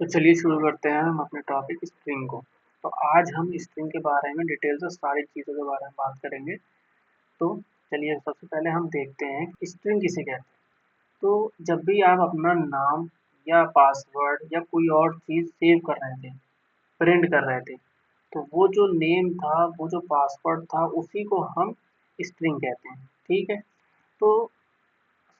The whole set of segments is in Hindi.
तो चलिए शुरू करते हैं हम अपने टॉपिक स्ट्रिंग को। तो आज हम स्ट्रिंग के बारे में डिटेल से सारी चीज़ों के बारे में बात करेंगे। तो चलिए सबसे पहले हम देखते हैं कि स्ट्रिंग किसे कहते हैं। तो जब भी आप अपना नाम या पासवर्ड या कोई और चीज़ सेव कर रहे थे, प्रिंट कर रहे थे, तो वो जो नेम था, वो जो पासवर्ड था, उसी को हम स्ट्रिंग कहते हैं। ठीक है? तो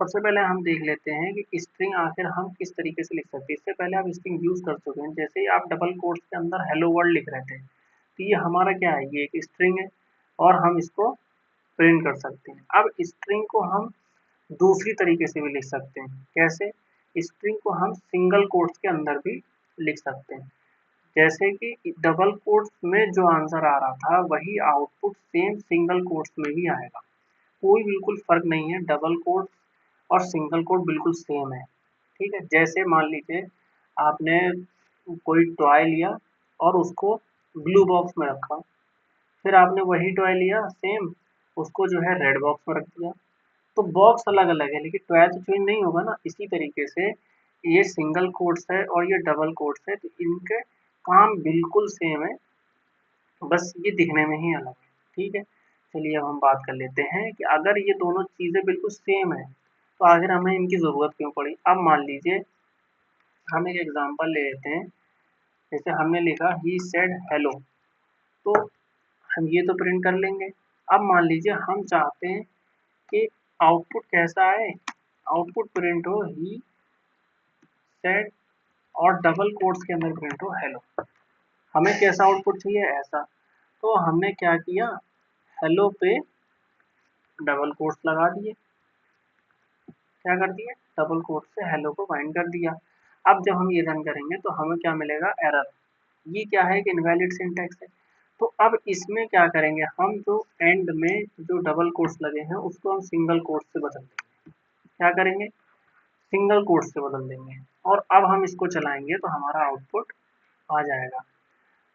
सबसे पहले हम देख लेते हैं कि स्ट्रिंग आखिर हम किस तरीके से लिख सकते हैं। इससे पहले आप स्ट्रिंग यूज़ कर चुके हैं। जैसे ही आप डबल कोट्स के अंदर हेलो वर्ल्ड लिख रहे थे, तो ये हमारा क्या है? ये एक स्ट्रिंग है और हम इसको प्रिंट कर सकते हैं। अब स्ट्रिंग को हम दूसरी तरीके से भी लिख सकते हैं। कैसे? स्ट्रिंग को हम सिंगल कोट्स के अंदर भी लिख सकते हैं। जैसे कि डबल कोट्स में जो आंसर आ रहा था, वही आउटपुट सेम सिंगल कोट्स में भी आएगा। कोई बिल्कुल फ़र्क नहीं है, डबल कोट्स और सिंगल कोट बिल्कुल सेम है। ठीक है? जैसे मान लीजिए आपने कोई टॉय लिया और उसको ब्लू बॉक्स में रखा, फिर आपने वही टॉय लिया सेम, उसको जो है रेड बॉक्स में रख दिया। तो बॉक्स अलग-अलग है लेकिन टॉय तो चेंज नहीं होगा ना। इसी तरीके से ये सिंगल कोट्स है और ये डबल कोट्स है, तो इनके काम बिल्कुल सेम है, बस ये दिखने में ही अलग है। ठीक है? चलिए अब हम बात कर लेते हैं कि अगर ये दोनों चीज़ें बिल्कुल सेम है, तो आखिर हमें इनकी ज़रूरत क्यों पड़ी? अब मान लीजिए हम एक एग्ज़ाम्पल ले लेते हैं, जैसे हमने लिखा ही सेड हेलो, तो हम ये तो प्रिंट कर लेंगे। अब मान लीजिए हम चाहते हैं कि आउटपुट कैसा आए? आउटपुट प्रिंट हो ही सेड और डबल कोट्स के अंदर प्रिंट हो हेलो। हमें कैसा आउटपुट चाहिए? ऐसा। तो हमने क्या किया? हेलो पे डबल कोट्स लगा दिए। क्या कर दिए? डबल कोट्स से हेलो को बाइंड कर दिया। अब जब हम ये रन करेंगे तो हमें क्या मिलेगा? एरर। ये क्या है? कि इनवैलिड सिंटैक्स है। तो अब इसमें क्या करेंगे हम? जो एंड में जो डबल कोट्स लगे हैं उसको हम सिंगल कोट्स से बदल देंगे। क्या करेंगे? सिंगल कोट्स से बदल देंगे और अब हम इसको चलाएंगे तो हमारा आउटपुट आ जाएगा।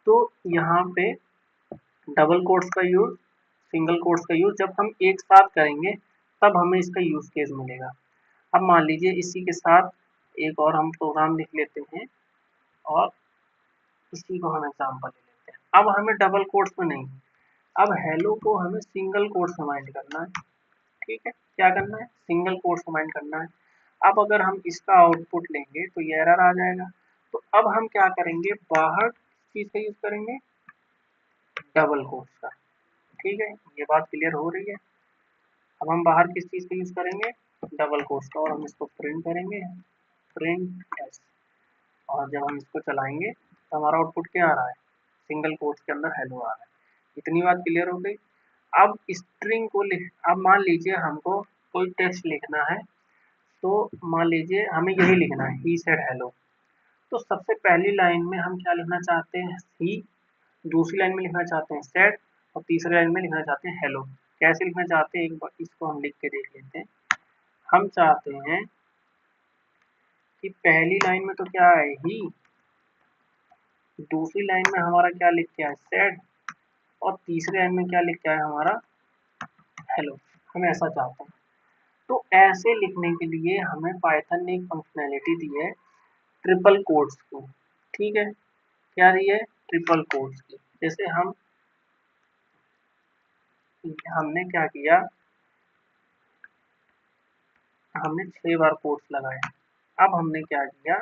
तो यहाँ पे डबल कोट्स का यूज, सिंगल कोट्स का यूज जब हम एक साथ करेंगे तब हमें इसका यूज केस मिलेगा। अब मान लीजिए इसी के साथ एक और हम प्रोग्राम लिख लेते हैं और इसी को हम एग्जाम्पल ले लेते हैं। अब हमें डबल कोट्स में नहीं, अब हेलो को हमें सिंगल कोट्स में बाइंड करना है। ठीक है? क्या करना है? सिंगल कोट्स में बाइंड करना है। अब अगर हम इसका आउटपुट लेंगे तो ये एरर आ जाएगा। तो अब हम क्या करेंगे? बाहर चीज का यूज करेंगे, डबल कोट्स का। ठीक है? ये बात क्लियर हो रही है? अब हम बाहर किस चीज का यूज करेंगे? डबल कोट्स का, और हम इसको प्रिंट करेंगे, प्रिंट एस। और जब हम इसको चलाएंगे तो हमारा आउटपुट क्या आ रहा है? सिंगल कोट्स के अंदर हेलो आ रहा है। इतनी बात क्लियर हो गई? अब स्ट्रिंग को लिख, अब मान लीजिए हमको कोई टेक्स्ट लिखना है, तो मान लीजिए हमें यही लिखना है, ही सेड हेलो। तो सबसे पहली लाइन में हम क्या लिखना चाहते हैं? ही। दूसरी लाइन में लिखना चाहते हैं सेड और तीसरी लाइन में लिखना चाहते हैं हेलो। कैसे लिखना चाहते हैं? एक बार इसको हम लिख के देख लेते हैं। हम चाहते हैं कि पहली लाइन में तो क्या है? ही। दूसरी लाइन में हमारा क्या लिख के है? सेड। और तीसरी लाइन में क्या लिख के है हमारा? हेलो। हम ऐसा चाहते हैं। तो ऐसे लिखने के लिए हमें पाइथन ने एक फंक्शनैलिटी दी है, ट्रिपल कोट्स की। ठीक है? क्या दी है? ट्रिपल कोट्स की। जैसे हमने क्या किया? हमने 6 बार कोट्स लगाए। अब हमने क्या किया?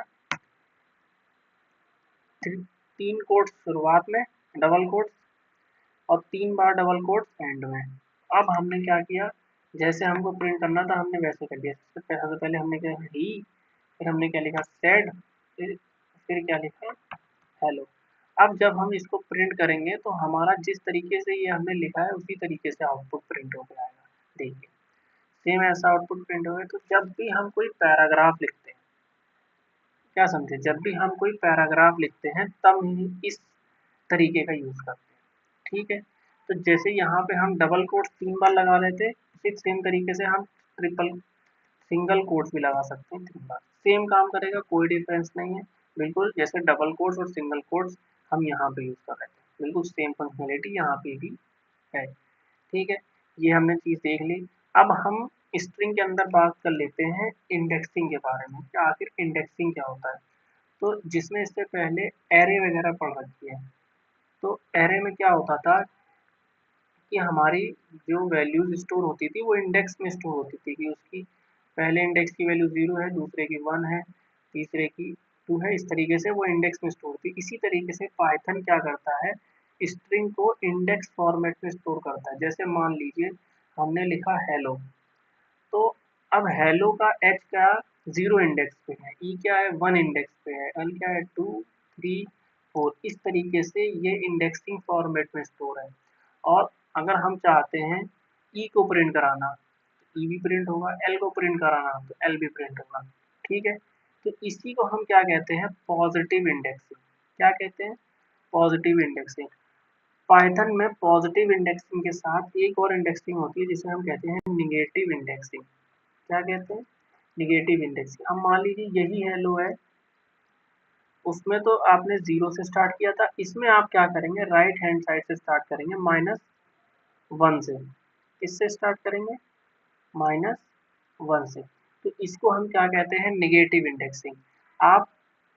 3 कोट्स शुरुआत में डबल कोट्स और 3 बार डबल कोट्स एंड में। अब हमने क्या किया? जैसे हमको प्रिंट करना था हमने वैसे कर दिया। सबसे पहले हमने क्या? ही, फिर हमने क्या लिखा? सेड, फिर क्या लिखा? हेलो। अब जब हम इसको प्रिंट करेंगे तो हमारा जिस तरीके से ये हमने लिखा है उसी तरीके से आउटपुट प्रिंट होकर आएगा। देखिए सेम ऐसा आउटपुट प्रिंट होगा। तो जब भी हम कोई पैराग्राफ लिखते हैं, क्या समझे? जब भी हम कोई पैराग्राफ लिखते हैं तब ही इस तरीके का यूज करते हैं। ठीक है? तो जैसे यहाँ पे हम डबल कोट्स 3 बार लगा लेते हैं, फिर सेम तरीके से हम ट्रिपल सिंगल कोट्स भी लगा सकते हैं 3 बार। सेम काम करेगा, कोई डिफरेंस नहीं है। बिल्कुल जैसे डबल कोट्स और सिंगल कोट्स हम यहाँ पे यूज कर रहे थे, बिल्कुल सेम फंक्शनलिटी यहाँ पे भी है। ठीक है? ये हमने चीज़ देख ली। अब हम स्ट्रिंग के अंदर बात कर लेते हैं इंडेक्सिंग के बारे में कि आखिर इंडेक्सिंग क्या होता है। तो जिसमें इससे पहले एरे वगैरह पढ़ रखी है। तो एरे में क्या होता था कि हमारी जो वैल्यूज स्टोर होती थी वो इंडेक्स में स्टोर होती थी, कि उसकी पहले इंडेक्स की वैल्यू 0 है, दूसरे की 1 है, तीसरे की 2 है, इस तरीके से वो इंडेक्स में स्टोर थी। इसी तरीके से पाइथन क्या करता है, स्ट्रिंग को इंडेक्स फॉर्मेट में स्टोर करता है। जैसे मान लीजिए हमने लिखा हेलो, तो अब हेलो का एच क्या 0 इंडेक्स पे है, ई क्या है 1 इंडेक्स पे है, एल क्या है 2 3 4, इस तरीके से ये इंडेक्सिंग फॉर्मेट में स्टोर है। और अगर हम चाहते हैं ई को प्रिंट कराना, ई भी प्रिंट होगा, एल को प्रिंट कराना तो एल भी प्रिंट होगा। ठीक है, तो इसी को हम क्या कहते हैं, पॉजिटिव इंडेक्सिंग। क्या कहते हैं, पॉजिटिव इंडेक्सिंग। पाइथन में पॉजिटिव इंडेक्सिंग के साथ एक और इंडेक्सिंग होती है जिसे हम कहते हैं निगेटिव इंडेक्सिंग। क्या कहते हैं, निगेटिव इंडेक्सिंग। अब मान लीजिए यही हेलो है, उसमें तो आपने 0 से स्टार्ट किया था, इसमें आप क्या करेंगे, राइट हैंड साइड से स्टार्ट करेंगे, -1 से। किससे स्टार्ट करेंगे, -1 से। तो इसको हम क्या कहते हैं, निगेटिव इंडेक्सिंग। आप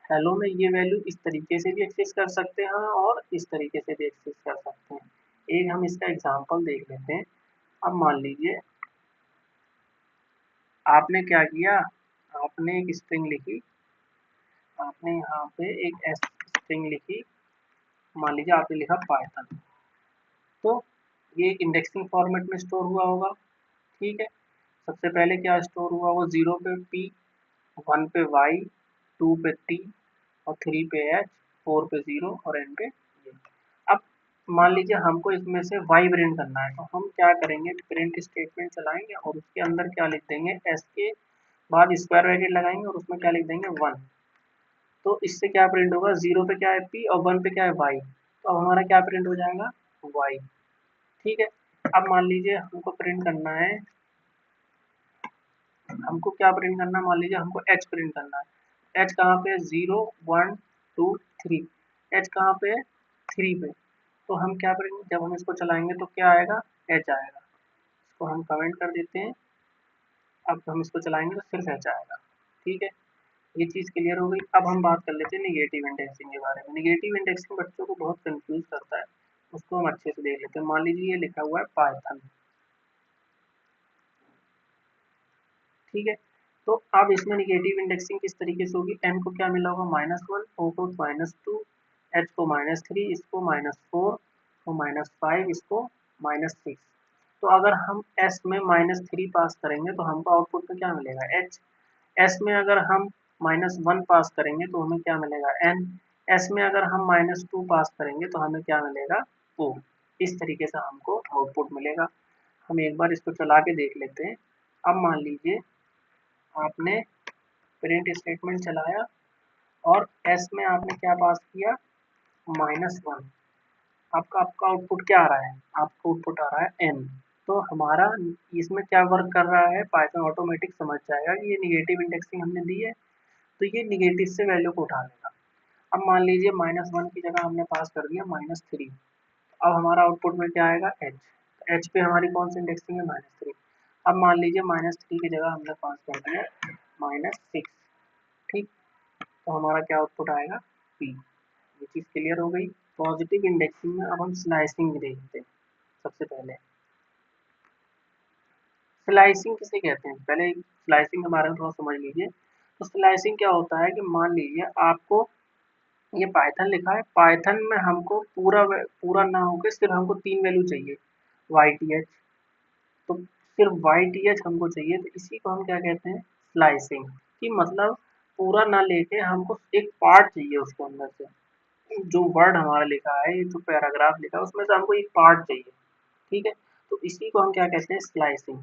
हेलो में ये वैल्यू इस तरीके से भी एक्सेस कर सकते हैं और इस तरीके से भी एक्सेस कर सकते हैं। एक हम इसका एग्जांपल देख लेते हैं। अब मान लीजिए आपने क्या किया, आपने एक स्ट्रिंग लिखी, आपने यहाँ पे एक स्ट्रिंग लिखी, मान लीजिए आपने लिखा पाइथन, तो ये इंडेक्सिंग फॉर्मेट में स्टोर हुआ होगा। ठीक है, सबसे पहले क्या स्टोर हुआ, वो 0 पे p, 1 पे y, 2 पे t और 3 पे h, 4 पे 0 और n पे ये। अब मान लीजिए हमको इसमें से y प्रिंट करना है, तो हम क्या करेंगे, प्रिंट स्टेटमेंट चलाएंगे और उसके अंदर क्या लिख देंगे, s के बाद स्क्वायर ब्रैकेट लगाएंगे और उसमें क्या लिख देंगे 1। तो इससे क्या प्रिंट होगा, 0 पे क्या है p और 1 पे क्या है y, तो अब हमारा क्या प्रिंट हो जाएगा, y। ठीक है, अब मान लीजिए हमको प्रिंट करना है, हमको क्या प्रिंट करना है, मान लीजिए हमको h प्रिंट करना है। h कहाँ पे है, 0 1 2 3, h कहाँ पे है, 3 पे। तो हम क्या प्रिंट, जब हम इसको चलाएंगे तो क्या आएगा, h आएगा। इसको हम कमेंट कर देते हैं। अब हम इसको चलाएंगे तो सिर्फ h आएगा। ठीक है, ये चीज़ क्लियर हो गई। अब हम बात कर लेते हैं निगेटिव इंडेक्सिंग के बारे में। निगेटिव इंडेक्सिंग बच्चों को बहुत कंफ्यूज करता है, उसको हम अच्छे से देख लेते हैं। मान लीजिए ये लिखा हुआ है पाइथन। ठीक है, तो अब इसमें निगेटिव इंडेक्सिंग किस तरीके से होगी, n को क्या मिला होगा, -1, o को -2, h को -3, इसको -4, को -5, इसको -6। तो अगर हम s में -3 पास करेंगे तो हमको आउटपुट में क्या मिलेगा, h। s में अगर हम -1 पास करेंगे तो हमें क्या मिलेगा, n। s में अगर हम -2 पास करेंगे तो हमें क्या मिलेगा, o। इस तरीके से हमको आउटपुट मिलेगा। हम एक बार इसको चला के देख लेते हैं। अब मान लीजिए आपने प्रिंट स्टेटमेंट चलाया और s में आपने क्या पास किया, -1। आपका आपका आउटपुट क्या आ रहा है, आपका आउटपुट आ रहा है n। तो हमारा इसमें क्या वर्क कर रहा है, पाइथन ऑटोमेटिक समझ जाएगा कि ये निगेटिव इंडेक्सिंग हमने दी है, तो ये निगेटिव से वैल्यू को उठा लेगा। अब मान लीजिए -1 की जगह हमने पास कर दिया -3, अब हमारा आउटपुट में क्या आएगा, h। h पे हमारी कौन सी इंडेक्सिंग है, -3। अब मान लीजिए -3 की जगह हमने पास कर दिया -6। ठीक, तो हमारा क्या आउटपुट आएगा, p। ये चीज़ क्लियर हो गई। पॉजिटिव इंडेक्सिंग में अब हम स्लाइसिंग देखते हैं। सबसे पहले स्लाइसिंग किसे कहते हैं, पहले स्लाइसिंग के बारे में थोड़ा समझ लीजिए। तो स्लाइसिंग क्या होता है कि मान लीजिए आपको ये पाइथन लिखा है, पाइथन में हमको पूरा ना होकर सिर्फ हमको 3 वैल्यू चाहिए, वाई टी एच। तो सिर्फ वाई टी एच हमको चाहिए, तो इसी को हम क्या कहते हैं, स्लाइसिंग। कि मतलब पूरा ना लेके हमको एक पार्ट चाहिए उसके अंदर से, जो वर्ड हमारा लिखा है, जो पैराग्राफ लिखा है उसमें से हमको एक पार्ट चाहिए। ठीक है, तो इसी को हम क्या कहते हैं, स्लाइसिंग।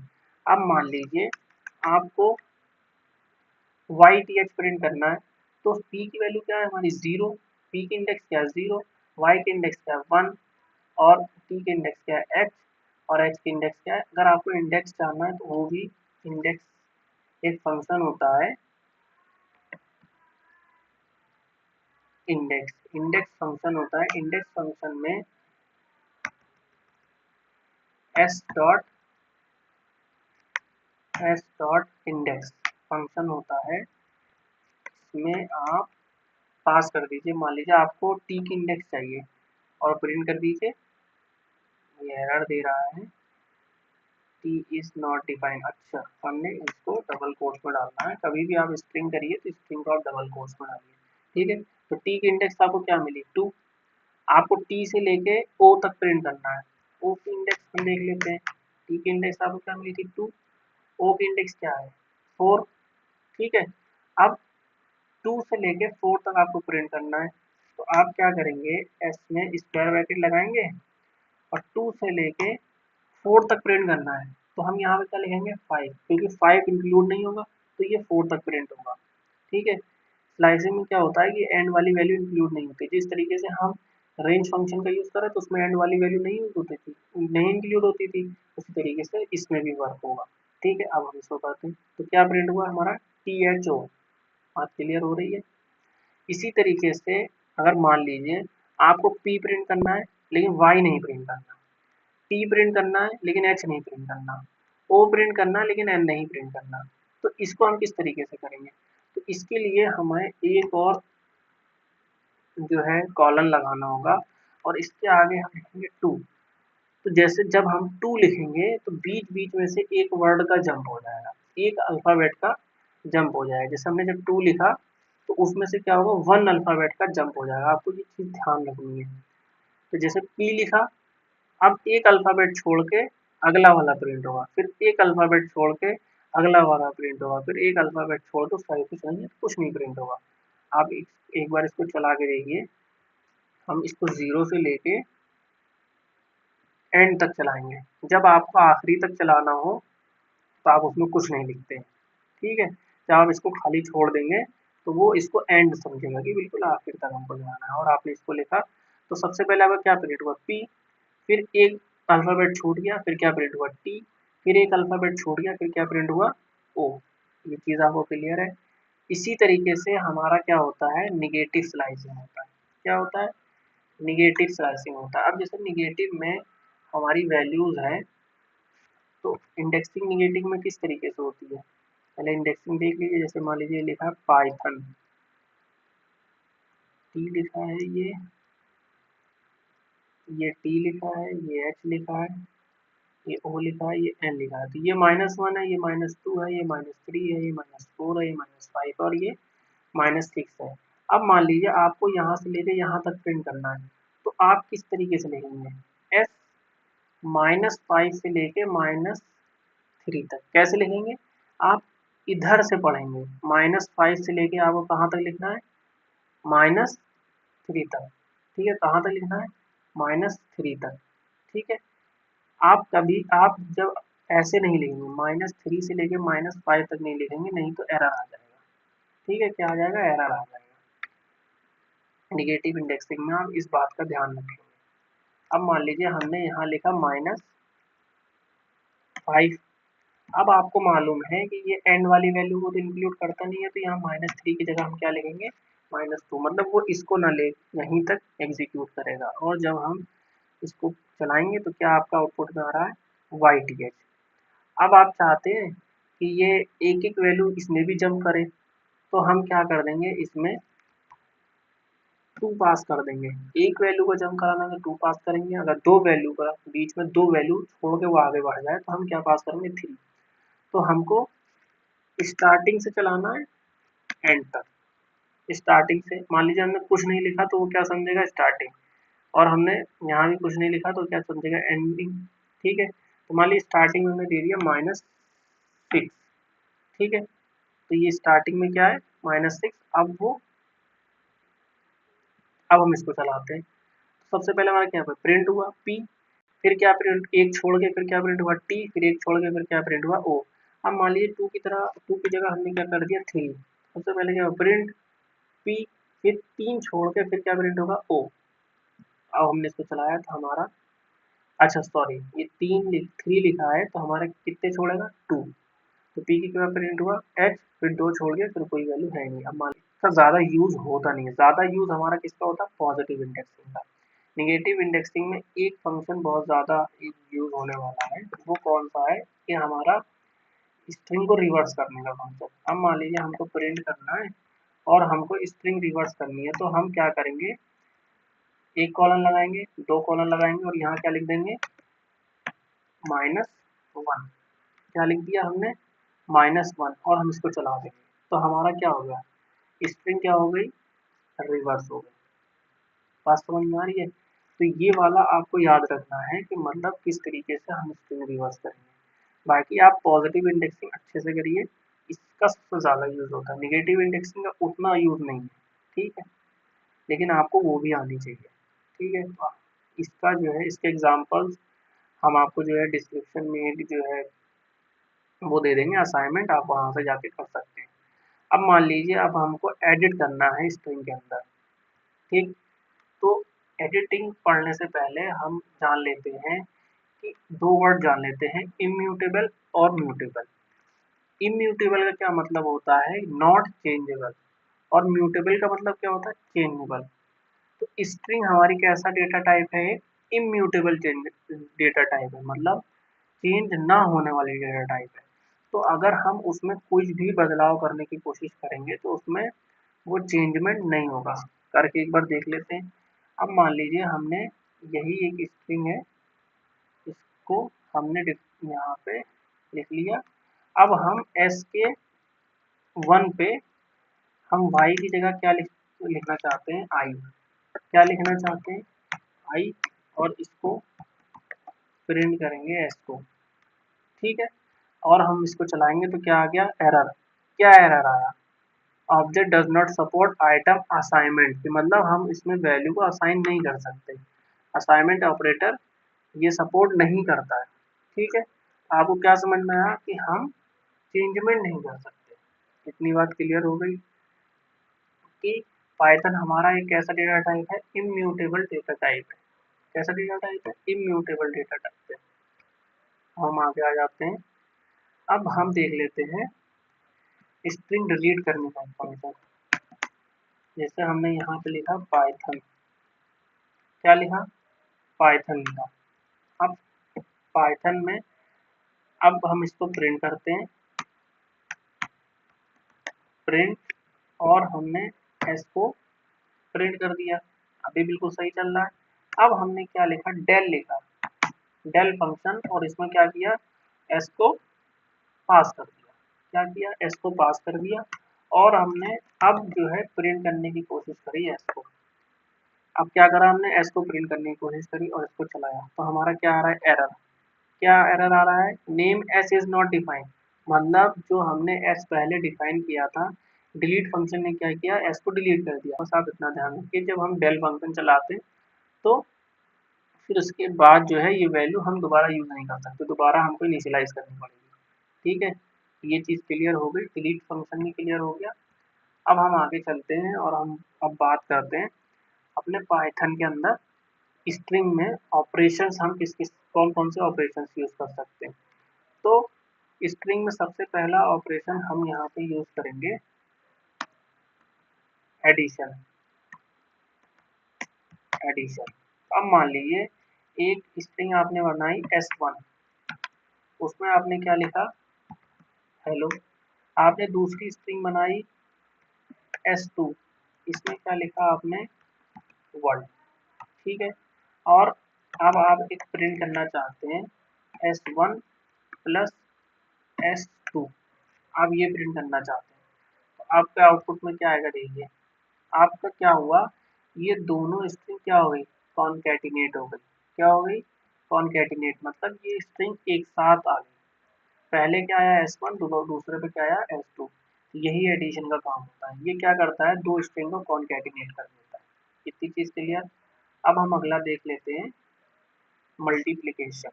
अब मान लीजिए आपको वाई टी एच प्रिंट करना है, तो पी की वैल्यू क्या है हमारी, 0। पी की इंडेक्स क्या है, 0। वाई की इंडेक्स क्या है, 1। और टी की इंडेक्स क्या है, एच। और एच की इंडेक्स क्या है। अगर आपको इंडेक्स जानना है तो वो भी इंडेक्स एक फंक्शन होता है, इंडेक्स इंडेक्स फंक्शन होता है। इंडेक्स फंक्शन में एस डॉट इंडेक्स फंक्शन होता है। इसमें आप पास कर दीजिए। मान लीजिए आपको टी की इंडेक्स चाहिए और प्रिंट कर दीजिए। ये एरर दे रहा है, टी इज नॉट डिफाइंड। अच्छा, हमने इसको डबल कोट्स में डालना है। कभी भी आप स्ट्रिंग करिए तो स्ट्रिंग को आप डबल कोट्स में डालिए, ठीक है। तो टी की इंडेक्स आपको क्या मिली, 2। आपको टी से लेके ओ तक प्रिंट करना है। ओ की इंडेक्स हम देख लेते हैं। टी की इंडेक्स आपको क्या मिली थी, 2। ओ की इंडेक्स क्या है, 4, ठीक है। अब 2 से लेके 4 तक आपको प्रिंट करना है। तो आप क्या करेंगे, एस में स्क्वायर ब्रैकेट लगाएंगे और 2 से लेके 4 तक प्रिंट करना है। तो हम यहाँ पे क्या लिखेंगे, 5, क्योंकि 5 इंक्लूड नहीं होगा तो ये 4 तक प्रिंट होगा, ठीक है। स्लाइसिंग में क्या होता है कि एंड वाली वैल्यू इंक्लूड नहीं होती। जिस तरीके से हम रेंज फंक्शन का यूज करें तो उसमें एंड वाली वैल्यू नहीं यूज होती थी, नहीं इंक्लूड होती थी, उसी तरीके से इसमें भी वर्क होगा, ठीक है। अब हम इसको करते हैं तो क्या प्रिंट हुआ हमारा, टी एच ओ। बात क्लियर हो रही है। इसी तरीके से अगर मान लीजिए आपको पी प्रिंट करना है लेकिन वाई नहीं प्रिंट करना, टी प्रिंट करना है लेकिन एच नहीं प्रिंट करना, ओ प्रिंट करना है लेकिन एन नहीं प्रिंट करना, तो इसको हम किस तरीके से करेंगे। तो इसके लिए हमें एक और जो है कॉलन लगाना होगा और इसके आगे हम लिखेंगे 2। तो जैसे जब हम 2 लिखेंगे तो बीच बीच में से एक वर्ड का जंप हो जाएगा, एक अल्फाबेट का जंप हो जाएगा। जैसे हमने जब 2 लिखा तो उसमें से क्या होगा, 1 अल्फाबेट का जंप हो जाएगा। आपको ये चीज ध्यान रखनी है। तो जैसे पी लिखा, अब एक अल्फाबेट छोड़ के अगला वाला प्रिंट होगा, फिर एक अल्फाबेट छोड़ के अगला वाला प्रिंट होगा, फिर एक अल्फाबेट छोड़ के कुछ नहीं प्रिंट होगा। आप एक बार इसको चला के देखिए। हम इसको 0 से लेके एंड तक चलाएंगे। जब आपको आखिरी तक चलाना हो तो आप उसमें कुछ नहीं लिखते हैं, ठीक है। जब आप इसको खाली छोड़ देंगे तो वो इसको एंड समझेगा कि बिल्कुल आखिर तक हमको जाना है। और आपने इसको लिखा तो सबसे पहले आपका क्या प्रिंट हुआ, पी, फिर एक अल्फाबेट छूट गया, फिर क्या प्रिंट हुआ, टी, फिर एक अल्फाबेट छूट गया, फिर क्या प्रिंट हुआ, ओ। ये चीज़ आपको क्लियर है। इसी तरीके से हमारा क्या होता है, निगेटिव स्लाइसिंग होता है। क्या होता है, निगेटिव स्लाइसिंग होता है। अब जैसे निगेटिव में हमारी वैल्यूज हैं तो इंडेक्सिंग निगेटिव में किस तरीके से होती है, पहले इंडेक्सिंग देख लीजिए। जैसे मान लीजिए लिखा है पाइथन, टी लिखा है, ये टी लिखा है, ये एच लिखा है, ये ओ लिखा है, ये एन लिखा है। तो ये -1 है, ये -2 है, ये -3 है, ये -4 है, ये -5 और ये -6 है। अब मान लीजिए आपको यहाँ से लेके यहाँ तक प्रिंट करना है तो आप किस तरीके से लिखेंगे, एस -5 से लेके -3 तक कैसे लिखेंगे, आप इधर से पढ़ेंगे। -5 से लेके आपको कहाँ तक लिखना है, -3 तक, ठीक है। कहाँ तक लिखना है, -3 तक, ठीक है। आप कभी आप जब ऐसे नहीं लिखेंगे, -3 से लेके -5 तक नहीं लिखेंगे, नहीं तो एरर आ जाएगा, ठीक है। क्या आ जाएगा, एरर आ जाएगा। निगेटिव इंडेक्सिंग में आप इस बात का ध्यान रखेंगे। अब मान लीजिए हमने यहाँ लिखा -5। अब आपको मालूम है कि ये एंड वाली वैल्यू को तो इंक्लूड करता नहीं है, तो यहाँ -3 की जगह हम क्या लिखेंगे, -2। मतलब वो इसको ना ले, यहीं तक एग्जीक्यूट करेगा। और जब हम इसको चलाएंगे तो क्या आपका आउटपुट में आ रहा है, YTH। अब आप चाहते हैं कि ये एक एक वैल्यू इसमें भी जंप करे तो हम क्या कर देंगे, इसमें 2 पास कर देंगे। एक वैल्यू को जंप कराना है तो 2 पास करेंगे। अगर दो वैल्यू का बीच में दो वैल्यू छोड़ के वो आगे बढ़ जाए तो हम क्या पास करेंगे, 3। तो हमको स्टार्टिंग से चलाना है एंड तक। स्टार्टिंग से मान लीजिए हमने कुछ नहीं लिखा तो वो क्या समझेगा, स्टार्टिंग। और हमने यहाँ भी कुछ नहीं लिखा तो क्या समझेगा, एंडिंग, ठीक है। तो मान लीजिए स्टार्टिंग में हमने दे दिया -6, ठीक है। तो ये स्टार्टिंग में क्या है, -6। अब हम इसको चलाते हैं। सबसे पहले हमारा क्या प्रिंट हुआ, पी, फिर क्या प्रिंट, एक छोड़ के फिर क्या प्रिंट हुआ, टी, फिर एक छोड़ के फिर क्या प्रिंट हुआ, ओ। अब मान लीजिए 2 की जगह हमने क्या कर दिया, 3। सबसे पहले क्या प्रिंट पी, फिर 3 छोड़ के फिर क्या प्रिंट होगा, ओ। अब हमने इसको चलाया तो हमारा, अच्छा सॉरी, ये 3 लिखा है तो हमारा कितने छोड़ेगा, 2। तो पी की क्या प्रिंट हुआ, एच, फिर 2 छोड़ के फिर कोई वैल्यू है नहीं। अब मान लीजिए इसका ज़्यादा यूज होता नहीं है। ज़्यादा यूज हमारा किसका होता है, पॉजिटिव इंडेक्सिंग का। नेगेटिव इंडेक्सिंग में एक फंक्शन बहुत ज़्यादा यूज होने वाला है, वो कौन सा है, कि हमारा स्ट्रिंग को रिवर्स करने का फंक्शन। अब मान लीजिए हमको प्रिंट करना है और हमको स्ट्रिंग रिवर्स करनी है, तो हम क्या करेंगे, एक कॉलन लगाएंगे, दो कॉलन लगाएंगे और यहाँ क्या लिख देंगे, -1। क्या लिख दिया हमने, -1, और हम इसको चला देंगे तो हमारा क्या हो गया, स्ट्रिंग क्या हो गई, रिवर्स हो गई। बात समझ में आ रही है। तो ये वाला आपको याद रखना है कि मतलब किस तरीके से हम स्ट्रिंग रिवर्स करेंगे। बाकी आप पॉजिटिव इंडेक्सिंग अच्छे से करिए, इसका सबसे ज़्यादा यूज़ होता है, निगेटिव इंडेक्सिंग का उतना यूज़ नहीं है, ठीक है, लेकिन आपको वो भी आनी चाहिए, ठीक है। इसका जो है, इसके एग्जाम्पल्स हम आपको जो है डिस्क्रिप्शन में जो है वो दे देंगे असाइनमेंट, आप वहाँ से जाके कर सकते हैं। अब मान लीजिए अब हमको एडिट करना है स्ट्रिंग के अंदर, ठीक। तो एडिटिंग पढ़ने से पहले हम जान लेते हैं कि दो वर्ड जान लेते हैं, इम्यूटेबल और म्यूटेबल। इम्यूटेबल का क्या मतलब होता है, नॉट चेंजेबल, और म्यूटेबल का मतलब क्या होता है, चेंजेबल। तो स्ट्रिंग हमारी कैसा डेटा टाइप है, इम्यूटेबल डेटा टाइप है, मतलब चेंज ना होने वाली डेटा टाइप है। तो अगर हम उसमें कुछ भी बदलाव करने की कोशिश करेंगे तो उसमें वो चेंजमेंट नहीं होगा। करके एक बार देख लेते हैं। अब मान लीजिए हमने यही एक स्ट्रिंग है, इसको हमने यहाँ पे लिख लिया। अब हम s के 1 पे हम y की जगह क्या लिखना चाहते हैं, i। क्या लिखना चाहते हैं, i, और इसको प्रिंट करेंगे s को, ठीक है। और हम इसको चलाएंगे तो क्या आ गया, एरर। क्या एरर आया, object does not support item assignment, मतलब हम इसमें वैल्यू को असाइन नहीं कर सकते, असाइनमेंट ऑपरेटर ये सपोर्ट नहीं करता है, ठीक है। आपको क्या समझ में आया कि हम चेंजमेंट नहीं कर सकते। इतनी बात क्लियर हो गई कि पाइथन हमारा एक कैसा डेटा टाइप है, इम्यूटेबल डेटा टाइप है। कैसा डेटा टाइप है, इम्यूटेबल डेटा टाइप है। हम आगे आ जाते हैं। अब हम देख लेते हैं स्ट्रिंग डिलीट करने का फंक्शन। जैसे हमने यहाँ पे लिखा पाइथन, क्या लिखा, पाइथन लिखा। अब पाइथन में अब हम इसको प्रिंट करते हैं, प्रिंट, और हमने एस को प्रिंट कर दिया, अभी बिल्कुल सही चल रहा है। अब हमने क्या लिखा, डेल लिखा, डेल फंक्शन, और इसमें क्या किया, एस को पास कर दिया। क्या किया, एस को पास कर दिया, और हमने अब जो है प्रिंट करने की कोशिश करी एस को। अब क्या करा हमने, एस को प्रिंट करने की कोशिश करी और इसको चलाया तो हमारा क्या आ रहा है, एरर। क्या एरर आ रहा है, name S is not defined, मतलब जो हमने एस पहले डिफाइन किया था, डिलीट फंक्शन ने क्या किया, एस को डिलीट कर दिया। बस आप इतना ध्यान रखिए, जब हम डेल फंक्शन चलाते हैं तो फिर उसके बाद जो है ये वैल्यू हम दोबारा यूज नहीं कर सकते, दोबारा हमको इनिशियलाइज करनी पड़ेगी, ठीक है। ये चीज़ क्लियर हो गई, डिलीट फंक्शन भी क्लियर हो गया। अब हम आगे चलते हैं और हम अब बात करते हैं अपने पाइथन के अंदर स्ट्रिंग में ऑपरेशंस, हम किस किस कौन कौन से ऑपरेशंस यूज कर सकते हैं। तो स्ट्रिंग में सबसे पहला ऑपरेशन हम यहाँ पे यूज करेंगे एडिशन। एडिशन, अब मान लीजिए एक स्ट्रिंग आपने बनाई s1, उसमें आपने क्या लिखा, हेलो। आपने दूसरी स्ट्रिंग बनाई s2, इसमें क्या लिखा आपने, वर्ल्ड, ठीक है। और अब आप एक प्रिंट करना चाहते हैं s1 प्लस s2, आप ये प्रिंट करना चाहते हैं, तो आपका आउटपुट में क्या आएगा, देखिए आपका क्या हुआ, ये दोनों स्ट्रिंग क्या हो गई, कॉनकैटिनेट हो गई। क्या हो गई, कॉनकैटिनेट, मतलब ये स्ट्रिंग एक साथ आ गई। पहले क्या आया s1, दूसरे पे क्या आया s2। यही एडिशन का काम होता है, ये क्या करता है, दो स्ट्रिंग को कॉनकैटिनेट कर देता है। इतनी चीज क्लियर। अब हम अगला देख लेते हैं मल्टीप्लिकेशन।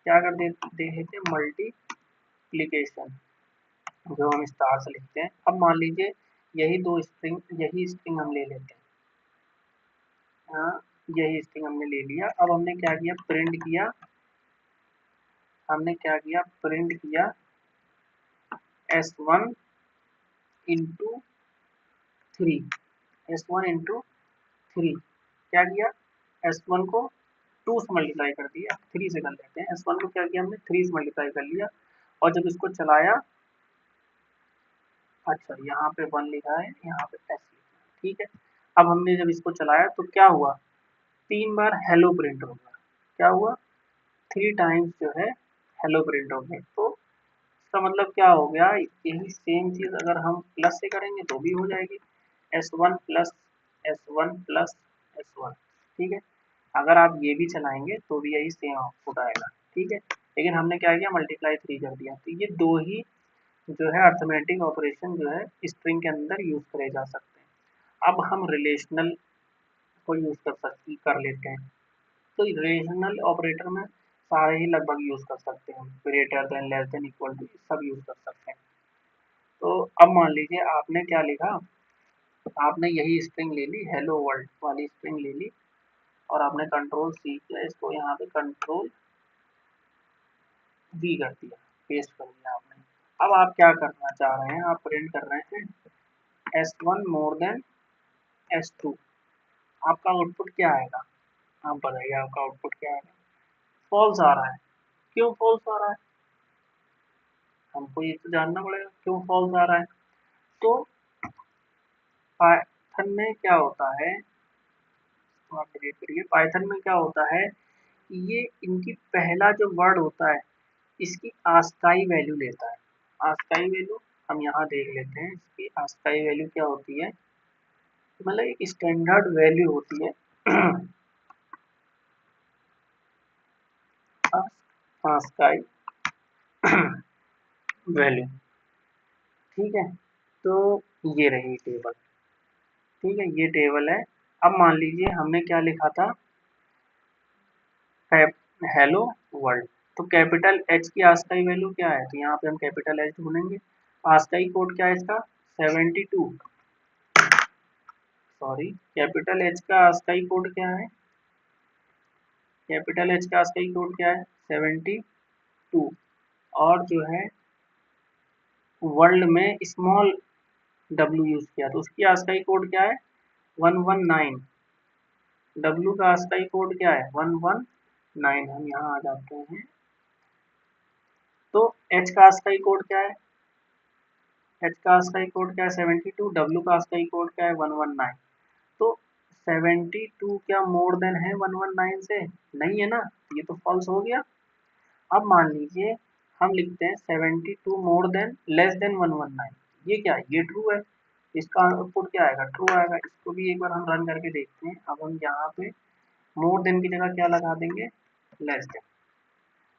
क्या कर देते हैं, मल्टीप्लिकेशन, जो हम स्टार से लिखते हैं। अब मान लीजिए यही स्ट्रिंग हम ले लेते हैं, हाँ, यही स्ट्रिंग हमने ले लिया। अब हमने क्या किया, प्रिंट किया, हमने क्या किया, प्रिंट किया s1 इंटू 3, s1 इंटू 3। क्या किया, s1 को 2 से मल्टीप्लाई कर दिया, 3 से कर लेते हैं, s1 को क्या किया हमने 3 से मल्टीप्लाई कर लिया। और जब इसको चलाया, अच्छा यहाँ पे 1 लिखा है, यहाँ पे एस लिखा है, ठीक है। अब हमने जब इसको चलाया तो क्या हुआ, 3 बार हेलो प्रिंट हो गया। क्या हुआ, 3 टाइम्स जो है हेलो प्रिंट हो गया। तो इसका मतलब क्या हो गया, यही सेम चीज अगर हम प्लस से करेंगे तो भी हो जाएगी, S1 plus S1 plus S1, ठीक है। अगर आप ये भी चलाएंगे तो भी यही सेम आउटपुट आएगा, ठीक है। लेकिन हमने क्या किया, मल्टीप्लाई 3 कर दिया। तो ये दो ही जो है अर्थमेटिक ऑपरेशन जो है स्ट्रिंग के अंदर यूज करे जा सकते हैं। अब हम रिलेशनल को यूज कर लेते हैं। तो रिलेशनल ऑपरेटर में सारे ही लगभग यूज कर सकते हैं, greater than, less than, equal to, सब यूज कर सकते हैं। तो अब मान लीजिए आपने क्या लिखा, आपने यही स्ट्रिंग ले ली, हेलो वर्ल्ड वाली स्ट्रिंग ले ली, और आपने कंट्रोल सी किया, इसको यहाँ पे कंट्रोल वी कर दिया, पेस्ट कर दिया आपने। अब आप क्या करना चाह रहे हैं, आप प्रिंट कर रहे हैं S1 मोर देन S2। आपका आउटपुट क्या आएगा, आप बताइए आपका आउटपुट क्या आएगा। फॉल्स आ रहा है। क्यों फॉल्स आ रहा है, हमको ये तो जानना पड़ेगा क्यों फॉल्स आ रहा है। तो पाइथन में क्या होता है, आप क्रिएट करिए, पाइथन में क्या होता है, ये इनकी पहला जो वर्ड होता है इसकी आस्काई वैल्यू लेता है। आस्काई वैल्यू हम यहाँ देख लेते हैं, इसकी आस्काई वैल्यू क्या होती है, मतलब एक स्टैंडर्ड वैल्यू होती है आस्काई वैल्यू, ठीक है। तो ये रही टेबल, ठीक है, ये टेबल है। अब मान लीजिए हमने क्या लिखा था, हेलो वर्ल्ड। तो कैपिटल एच की आस्काई वैल्यू क्या है, तो यहाँ पे हम कैपिटल एच ढूंढेंगे। आस्काई कोड क्या है इसका, 72, सॉरी, कैपिटल एच का आस्काई कोड क्या है, कैपिटल एच का आस्काई कोड क्या है, 72। और जो है वर्ल्ड में स्मॉल डब्ल्यू यूज किया तो उसकी आस्काई कोड क्या है, 119। डब्ल्यू का आस्काई कोड क्या है, 119। हम यहाँ आ जाते हैं, तो एच का आस्काई कोड क्या है, एच का आस्काई कोड क्या है, 72। डब्ल्यू का आस्काई कोड क्या है, 119। तो 72 क्या मोर देन है 119 से, नहीं है ना, ये तो फॉल्स हो गया। अब मान लीजिए हम लिखते हैं 72 मोर देन, लेस देन 119, ये क्या है, ये ट्रू है। इसका आउटपुट क्या आएगा, ट्रू आएगा। इसको भी एक बार हम रन करके देखते हैं। अब हम यहाँ पे मोर देन की जगह क्या लगा देंगे, लेस देन,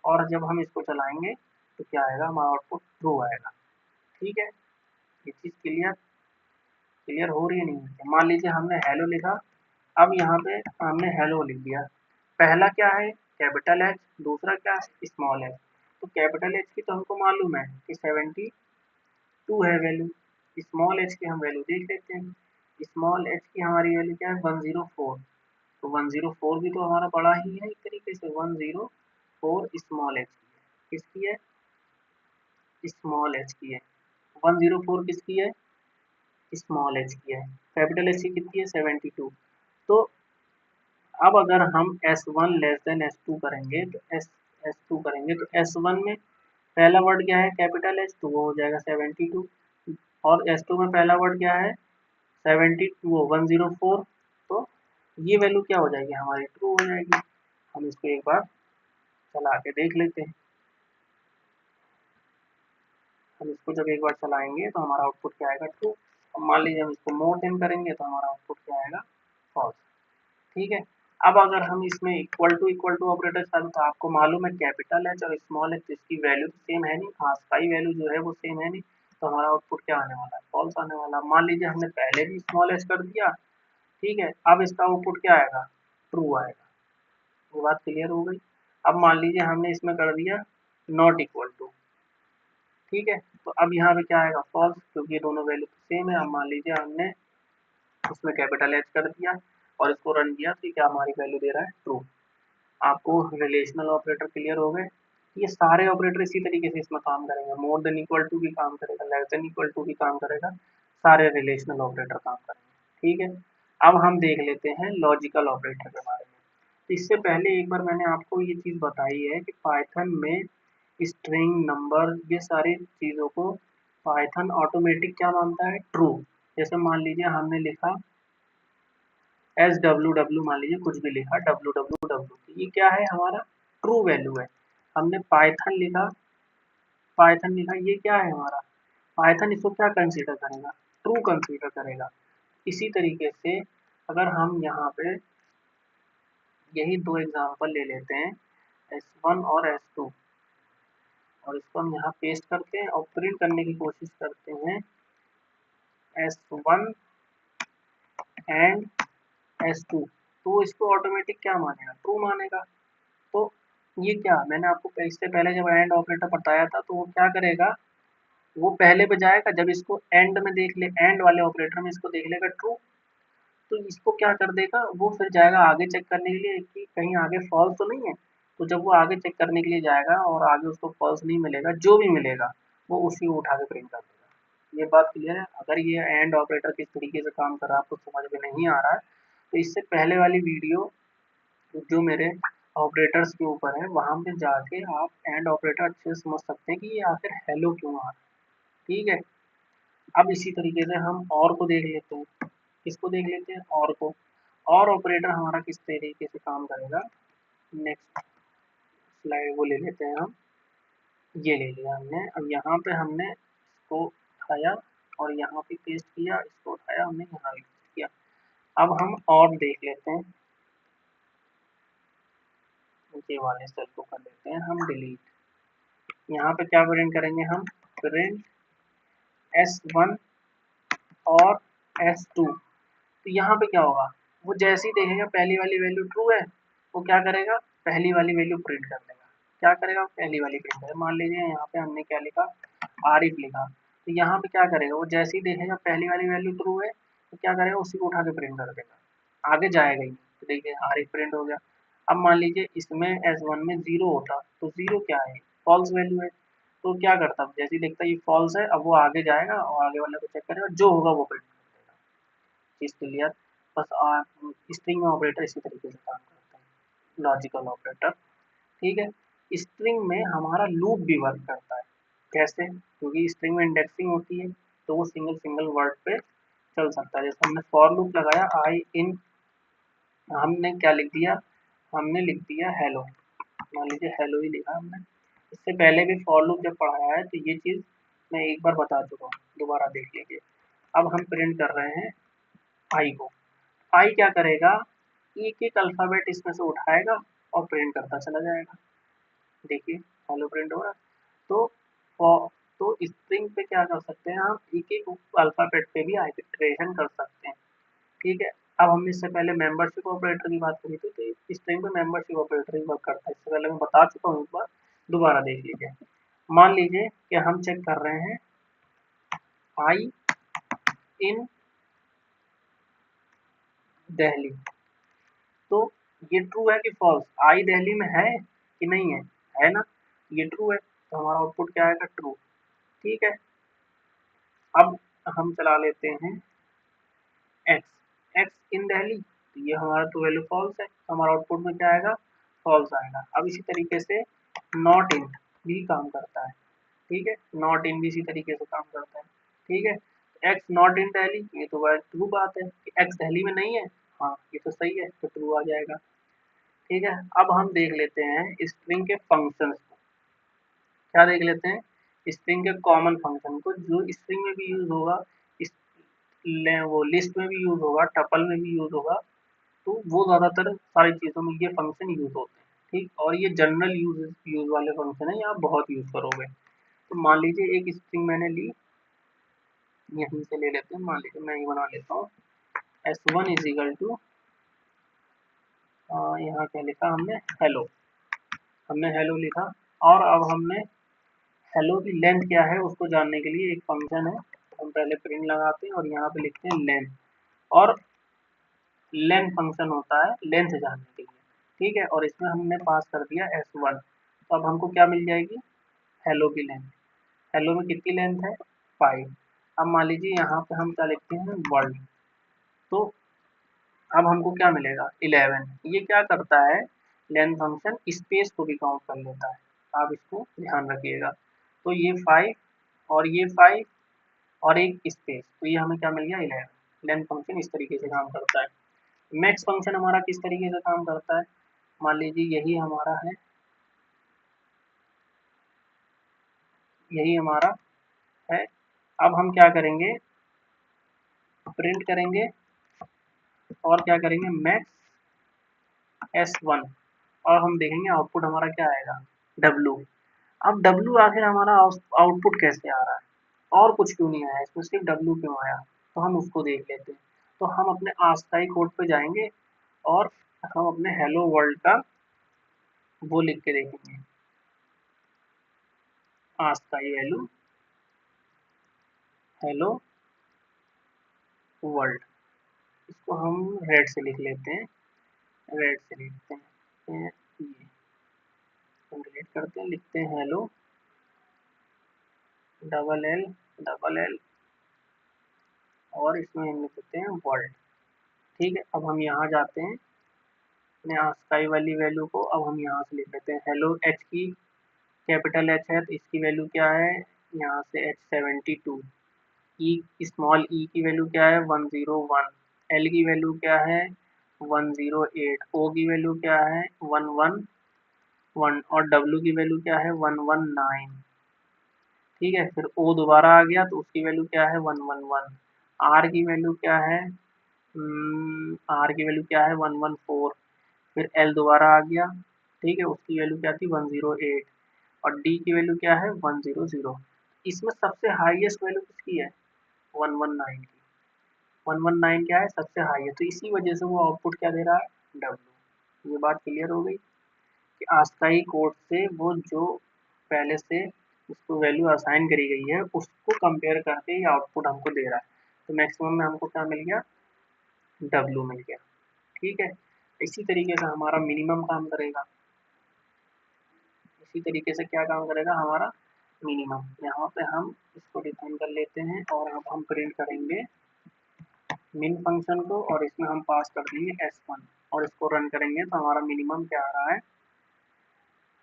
और जब हम इसको चलाएंगे तो क्या आएगा, हमारा आउटपुट ट्रू आएगा, ठीक है। ये चीज़ क्लियर क्लियर हो रही है, नहीं है। मान लीजिए हमने हेलो लिखा, अब यहाँ पे हमने हेलो लिख दिया। पहला क्या है, कैपिटल एच, दूसरा क्या है, स्मॉल एच। तो कैपिटल एच की तो हमको मालूम है कि 72 है वैल्यू, स्मॉल एच की हम वैल्यू देख लेते हैं। स्मॉल एच की हमारी वैल्यू क्या है, 104। तो 104 भी तो हमारा बड़ा ही है एक तरीके से, 104 स्मॉल एच की है, किसकी है, स्मॉल एच की है। 104 किसकी है, स्मॉल एच की है। कैपिटल एच की कितनी है, 72। तो अब अगर हम S1 लेस देन S2 करेंगे तो S2 करेंगे तो S1 में पहला वर्ड क्या है, कैपिटल एच, तो वो हो जाएगा 72। और S2 में पहला वर्ड क्या है, 72, वो 104। तो ये वैल्यू क्या हो जाएगी, हमारी ट्रू हो जाएगी। हम इसको एक बार चला के देख लेते हैं। हम इसको जब एक बार चलाएंगे तो हमारा आउटपुट क्या आएगा, ट्रू। अब मान लीजिए हम इसको मोर देन करेंगे तो हमारा आउटपुट क्या आएगा, फॉल्स, ठीक है। अब अगर हम इसमें इक्वल टू ऑपरेटर चालू, तो आपको मालूम है कैपिटल एच और स्मॉल एच, इसकी वैल्यू तो सेम है नहीं, आस्काई वैल्यू जो है वो सेम है नहीं। तो हमारा आउटपुट क्या आने वाला है, फॉल्स आने वाला है। मान लीजिए हमने पहले भी स्मॉल एच कर दिया, ठीक है, अब इसका आउटपुट क्या आएगा, ट्रू आएगा। ये बात क्लियर हो गई। अब मान लीजिए हमने इसमें कर दिया नॉट इक्वल टू, ठीक है, तो अब यहाँ पे क्या आएगा, फॉल्स, क्योंकि ये दोनों वैल्यू सेम है। अब मान लीजिए हमने उसमें कैपिटल एच कर दिया और इसको रन किया, तो क्या हमारी वैल्यू दे रहा है, ट्रू। आपको रिलेशनल ऑपरेटर क्लियर हो गए। ये सारे ऑपरेटर इसी तरीके से इसमें काम करेंगे, मोर देन इक्वल टू भी काम करेगा, लेस देन इक्वल टू भी काम करेगा, सारे रिलेशनल ऑपरेटर काम करेंगे, ठीक है। अब हम देख लेते हैं लॉजिकल ऑपरेटर के बारे में। तो इससे पहले एक बार मैंने आपको ये चीज़ बताई है कि पाइथन में स्ट्रिंग, नंबर, ये सारी चीज़ों को पाइथन ऑटोमेटिक क्या मानता है, ट्रू। जैसे मान लीजिए हमने लिखा SWW, मान लीजिए कुछ भी लिखा WWW, ये क्या है हमारा ट्रू वैल्यू है। हमने पाइथन लिखा, ये क्या है हमारा, पाइथन इसको क्या कंसीडर करेगा, ट्रू कंसीडर करेगा। इसी तरीके से अगर हम यहाँ पे यही दो एग्जांपल ले लेते हैं, S1 और S2, और इसको हम यहाँ पेस्ट करते हैं और प्रिंट करने की कोशिश करते हैं S1 एंड S2, तो इसको ऑटोमेटिक क्या मानेगा, ट्रू मानेगा। तो ये क्या, मैंने आपको इससे पहले जब एंड ऑपरेटर बताया था, तो वो क्या करेगा, वो पहले पे जाएगा, जब इसको एंड में देख ले, एंड वाले ऑपरेटर में इसको देख लेगा ट्रू, तो इसको क्या कर देगा, वो फिर जाएगा आगे चेक करने के लिए कि कहीं आगे फॉल्स तो नहीं है। तो जब वो आगे चेक करने के लिए जाएगा और आगे उसको फॉल्स नहीं मिलेगा, जो भी मिलेगा वो उसी को उठा के प्रिंट कर देगा। ये बात क्लियर है। अगर ये एंड ऑपरेटर किस तरीके से काम कर रहा है आपको समझ में नहीं आ रहा है, तो इससे पहले वाली वीडियो जो मेरे ऑपरेटर्स के ऊपर है, वहाँ पे जाके आप एंड ऑपरेटर अच्छे से समझ सकते हैं कि ये आखिर हेलो क्यों आ रहा है। ठीक है, अब इसी तरीके से हम और को देख लेते हैं। किसको देख लेते हैं, और को। और ऑपरेटर हमारा किस तरीके से काम करेगा, नेक्स्ट स्लाइड वो ले लेते हैं हम। ये ले लिया हमने। अब यहाँ पे हमने इसको उठाया और यहाँ पे पेस्ट किया, इसको उठाया हमने यहाँ भी पेस्ट किया। अब हम और देख लेते हैं, ये वाले सेल को कर लेते हैं हम डिलीट। यहाँ पे क्या प्रिंट करेंगे हम, प्रिंट S1 और S2। तो यहाँ पे क्या होगा, वो जैसे ही देखेगा पहली वाली वैल्यू ट्रू है, वो क्या करेगा, पहली वाली वैल्यू प्रिंट कर देगा। क्या करेगा, पहली वाली प्रिंट करेगा। मान लीजिए यहाँ पे हमने क्या लिखा, आरिफ लिखा, तो यहाँ पे क्या करेगा, वो जैसे ही देखेगा पहली वाली वैल्यू ट्रू है, तो क्या करेगा, उसी को उठा के प्रिंट कर देगा, आगे जाएगा ही। तो देखिए आरिफ प्रिंट हो गया। अब मान लीजिए इसमें S1 में 0 होता, तो 0 क्या है, फॉल्स वैल्यू है। तो क्या करता, जैसे ही देखता ये फॉल्स है, अब वो आगे जाएगा और आगे वाले को चेक करेगा, जो होगा वो प्रिंट कर देगा। चीज क्लियर। बस स्ट्रिंग में ऑपरेटर इसी तरीके से काम करते हैं, लॉजिकल ऑपरेटर। ठीक है, स्ट्रिंग में हमारा लूप भी वर्क करता है। कैसे, क्योंकि स्ट्रिंग में इंडेक्सिंग होती है, तो वो सिंगल सिंगल वर्ड पे चल सकता है। जैसे हमने फॉर लूप लगाया, आई इन, हमने क्या लिख दिया, हमने लिख दिया हेलो, मान लीजिए हेलो ही लिखा हमने। इससे पहले भी फॉर लूप जब पढ़ाया है, तो ये चीज़ मैं एक बार बता चुका हूँ, दोबारा देख लीजिए। अब हम प्रिंट कर रहे हैं आई को। आई क्या करेगा, एक एक अल्फ़ाबेट इसमें से उठाएगा और प्रिंट करता चला जाएगा। देखिए हेलो प्रिंट हो रहा है। तो तो स्ट्रिंग पे क्या कर सकते हैं, हम एक एक अल्फ़ाबेट पे भी आइटरेशन कर सकते हैं। ठीक है, अब हमने इससे पहले मेंबरशिप ऑपरेटर की बात करी थी, तो स्ट्रिंग पे मेंबरशिप ऑपरेटर ही वर्क करता है। इससे पहले मैं बता चुका हूँ, एक बार दोबारा देख लीजिए। मान लीजिए कि हम चेक कर रहे हैं आई इन दिल्ली, तो ये ट्रू है कि फॉल्स, आई दिल्ली में है कि नहीं है, है ना, ये ट्रू है, तो हमारा आउटपुट क्या आएगा, ट्रू। ठीक है, अब हम चला लेते हैं एक्स, एक्स इन दिल्ली, तो ये हमारा तो वैल्यू फॉल्स है, तो हमारा आउटपुट में क्या आएगा, फॉल्स आएगा। अब इसी तरीके से नॉट इन भी काम करता है। ठीक है, नॉट इन भी इसी तरीके से काम करता है। ठीक है, एक्स नॉट इन दिल्ली, ये तो ट्रू बात है कि एक्स दिल्ली में नहीं है, हाँ ये तो सही है, तो ट्रू आ जाएगा। ठीक है, अब हम देख लेते हैं स्ट्रिंग के फंक्शंस को। क्या देख लेते हैं, स्ट्रिंग के कॉमन फंक्शन को, जो स्ट्रिंग में भी यूज होगा, वो लिस्ट में भी यूज होगा, टपल में भी यूज होगा। तो वो ज़्यादातर सारी चीज़ों में ये फंक्शन यूज होते हैं। ठीक, और ये जनरल यूज वाले फंक्शन है, ये आप बहुत यूज करोगे। तो मान लीजिए एक स्ट्रिंग मैंने ली, यहीं से ले लेते हैं, मान लीजिए मैं ये बना लेता हूँ, S1 इज इक्वल टू, यहाँ क्या लिखा हमने, हेलो, हमने हेलो लिखा। और अब हमने हेलो की लेंथ क्या है उसको जानने के लिए एक फंक्शन है, हम पहले प्रिंट लगाते हैं और यहाँ पे लिखते हैं लेंथ, और लेंथ फंक्शन होता है लेंथ जानने के लिए। ठीक है, और इसमें हमने पास कर दिया S1, तो अब हमको क्या मिल जाएगी, हेलो की लेंथ। हेलो में कितनी लेंथ है, 5। अब मान लीजिए यहाँ पे हम क्या लिखते हैं, वर्ल्ड, तो अब हमको क्या मिलेगा, 11। ये क्या करता है, लेंथ फंक्शन स्पेस को भी काउंट कर लेता है, आप इसको ध्यान रखिएगा। तो ये 5 और ये 5 और एक स्पेस, तो ये हमें क्या मिल गया 11। लेन फंक्शन इस तरीके से काम करता है। मैक्स फंक्शन हमारा किस तरीके से काम करता है, मान लीजिए यही हमारा है, यही हमारा है। अब हम क्या करेंगे, प्रिंट करेंगे और क्या करेंगे मैक्स S1 और हम देखेंगे आउटपुट हमारा क्या आएगा W। अब W आखिर हमारा आउटपुट कैसे आ रहा है, और कुछ क्यों नहीं आया इसमें, सिर्फ W क्यों आया, तो हम उसको देख लेते हैं। तो हम अपने ASCII कोड पे जाएंगे और हम अपने हेलो वर्ल्ड का वो लिख के देखेंगे, ASCII वैल्यू हेलो वर्ल्ड, इसको हम रेड से लिख लेते हैं, रेड से लिखते हैं, ये हम डिलीट करते हैं, लिखते हैं हेलो डबल एल और इसमें हम लिखते हैं वर्ल्ड। ठीक है, अब हम यहाँ जाते हैं अपने ASCII वाली वैल्यू को, अब हम यहाँ से लिख लेते हैं हेलो एच की कैपिटल एच है तो इसकी वैल्यू क्या है, यहाँ से H72, ई स्मॉल ई की वैल्यू क्या है 101, एल की वैल्यू क्या है 108, ओ की वैल्यू क्या है 111 और डब्ल्यू की वैल्यू क्या है 119। ठीक है, फिर ओ दोबारा आ गया तो उसकी वैल्यू क्या है 111, आर की वैल्यू क्या है आर की वैल्यू क्या है 114, फिर एल दोबारा आ गया, ठीक है उसकी वैल्यू क्या थी 108 और डी की वैल्यू क्या है 100। इसमें सबसे हाईएस्ट वैल्यू किसकी है 119 की, 119 क्या है सबसे हाई है, तो इसी वजह से वो आउटपुट क्या दे रहा है W। ये बात क्लियर हो गई कि ASCII कोड से वो जो पहले से उसको वैल्यू असाइन करी गई है उसको कंपेयर करके ये आउटपुट हमको दे रहा है, तो मैक्सिमम में हमको क्या मिल गया W मिल गया। ठीक है, इसी तरीके से हमारा मिनिमम काम करेगा, इसी तरीके से क्या काम करेगा हमारा मिनिमम। यहाँ पे हम इसको डिफाइन कर लेते हैं और अब हम प्रिंट करेंगे मिन फंक्शन को और इसमें हम पास कर देंगे S1 और इसको रन करेंगे तो हमारा मिनिमम क्या आ रहा है,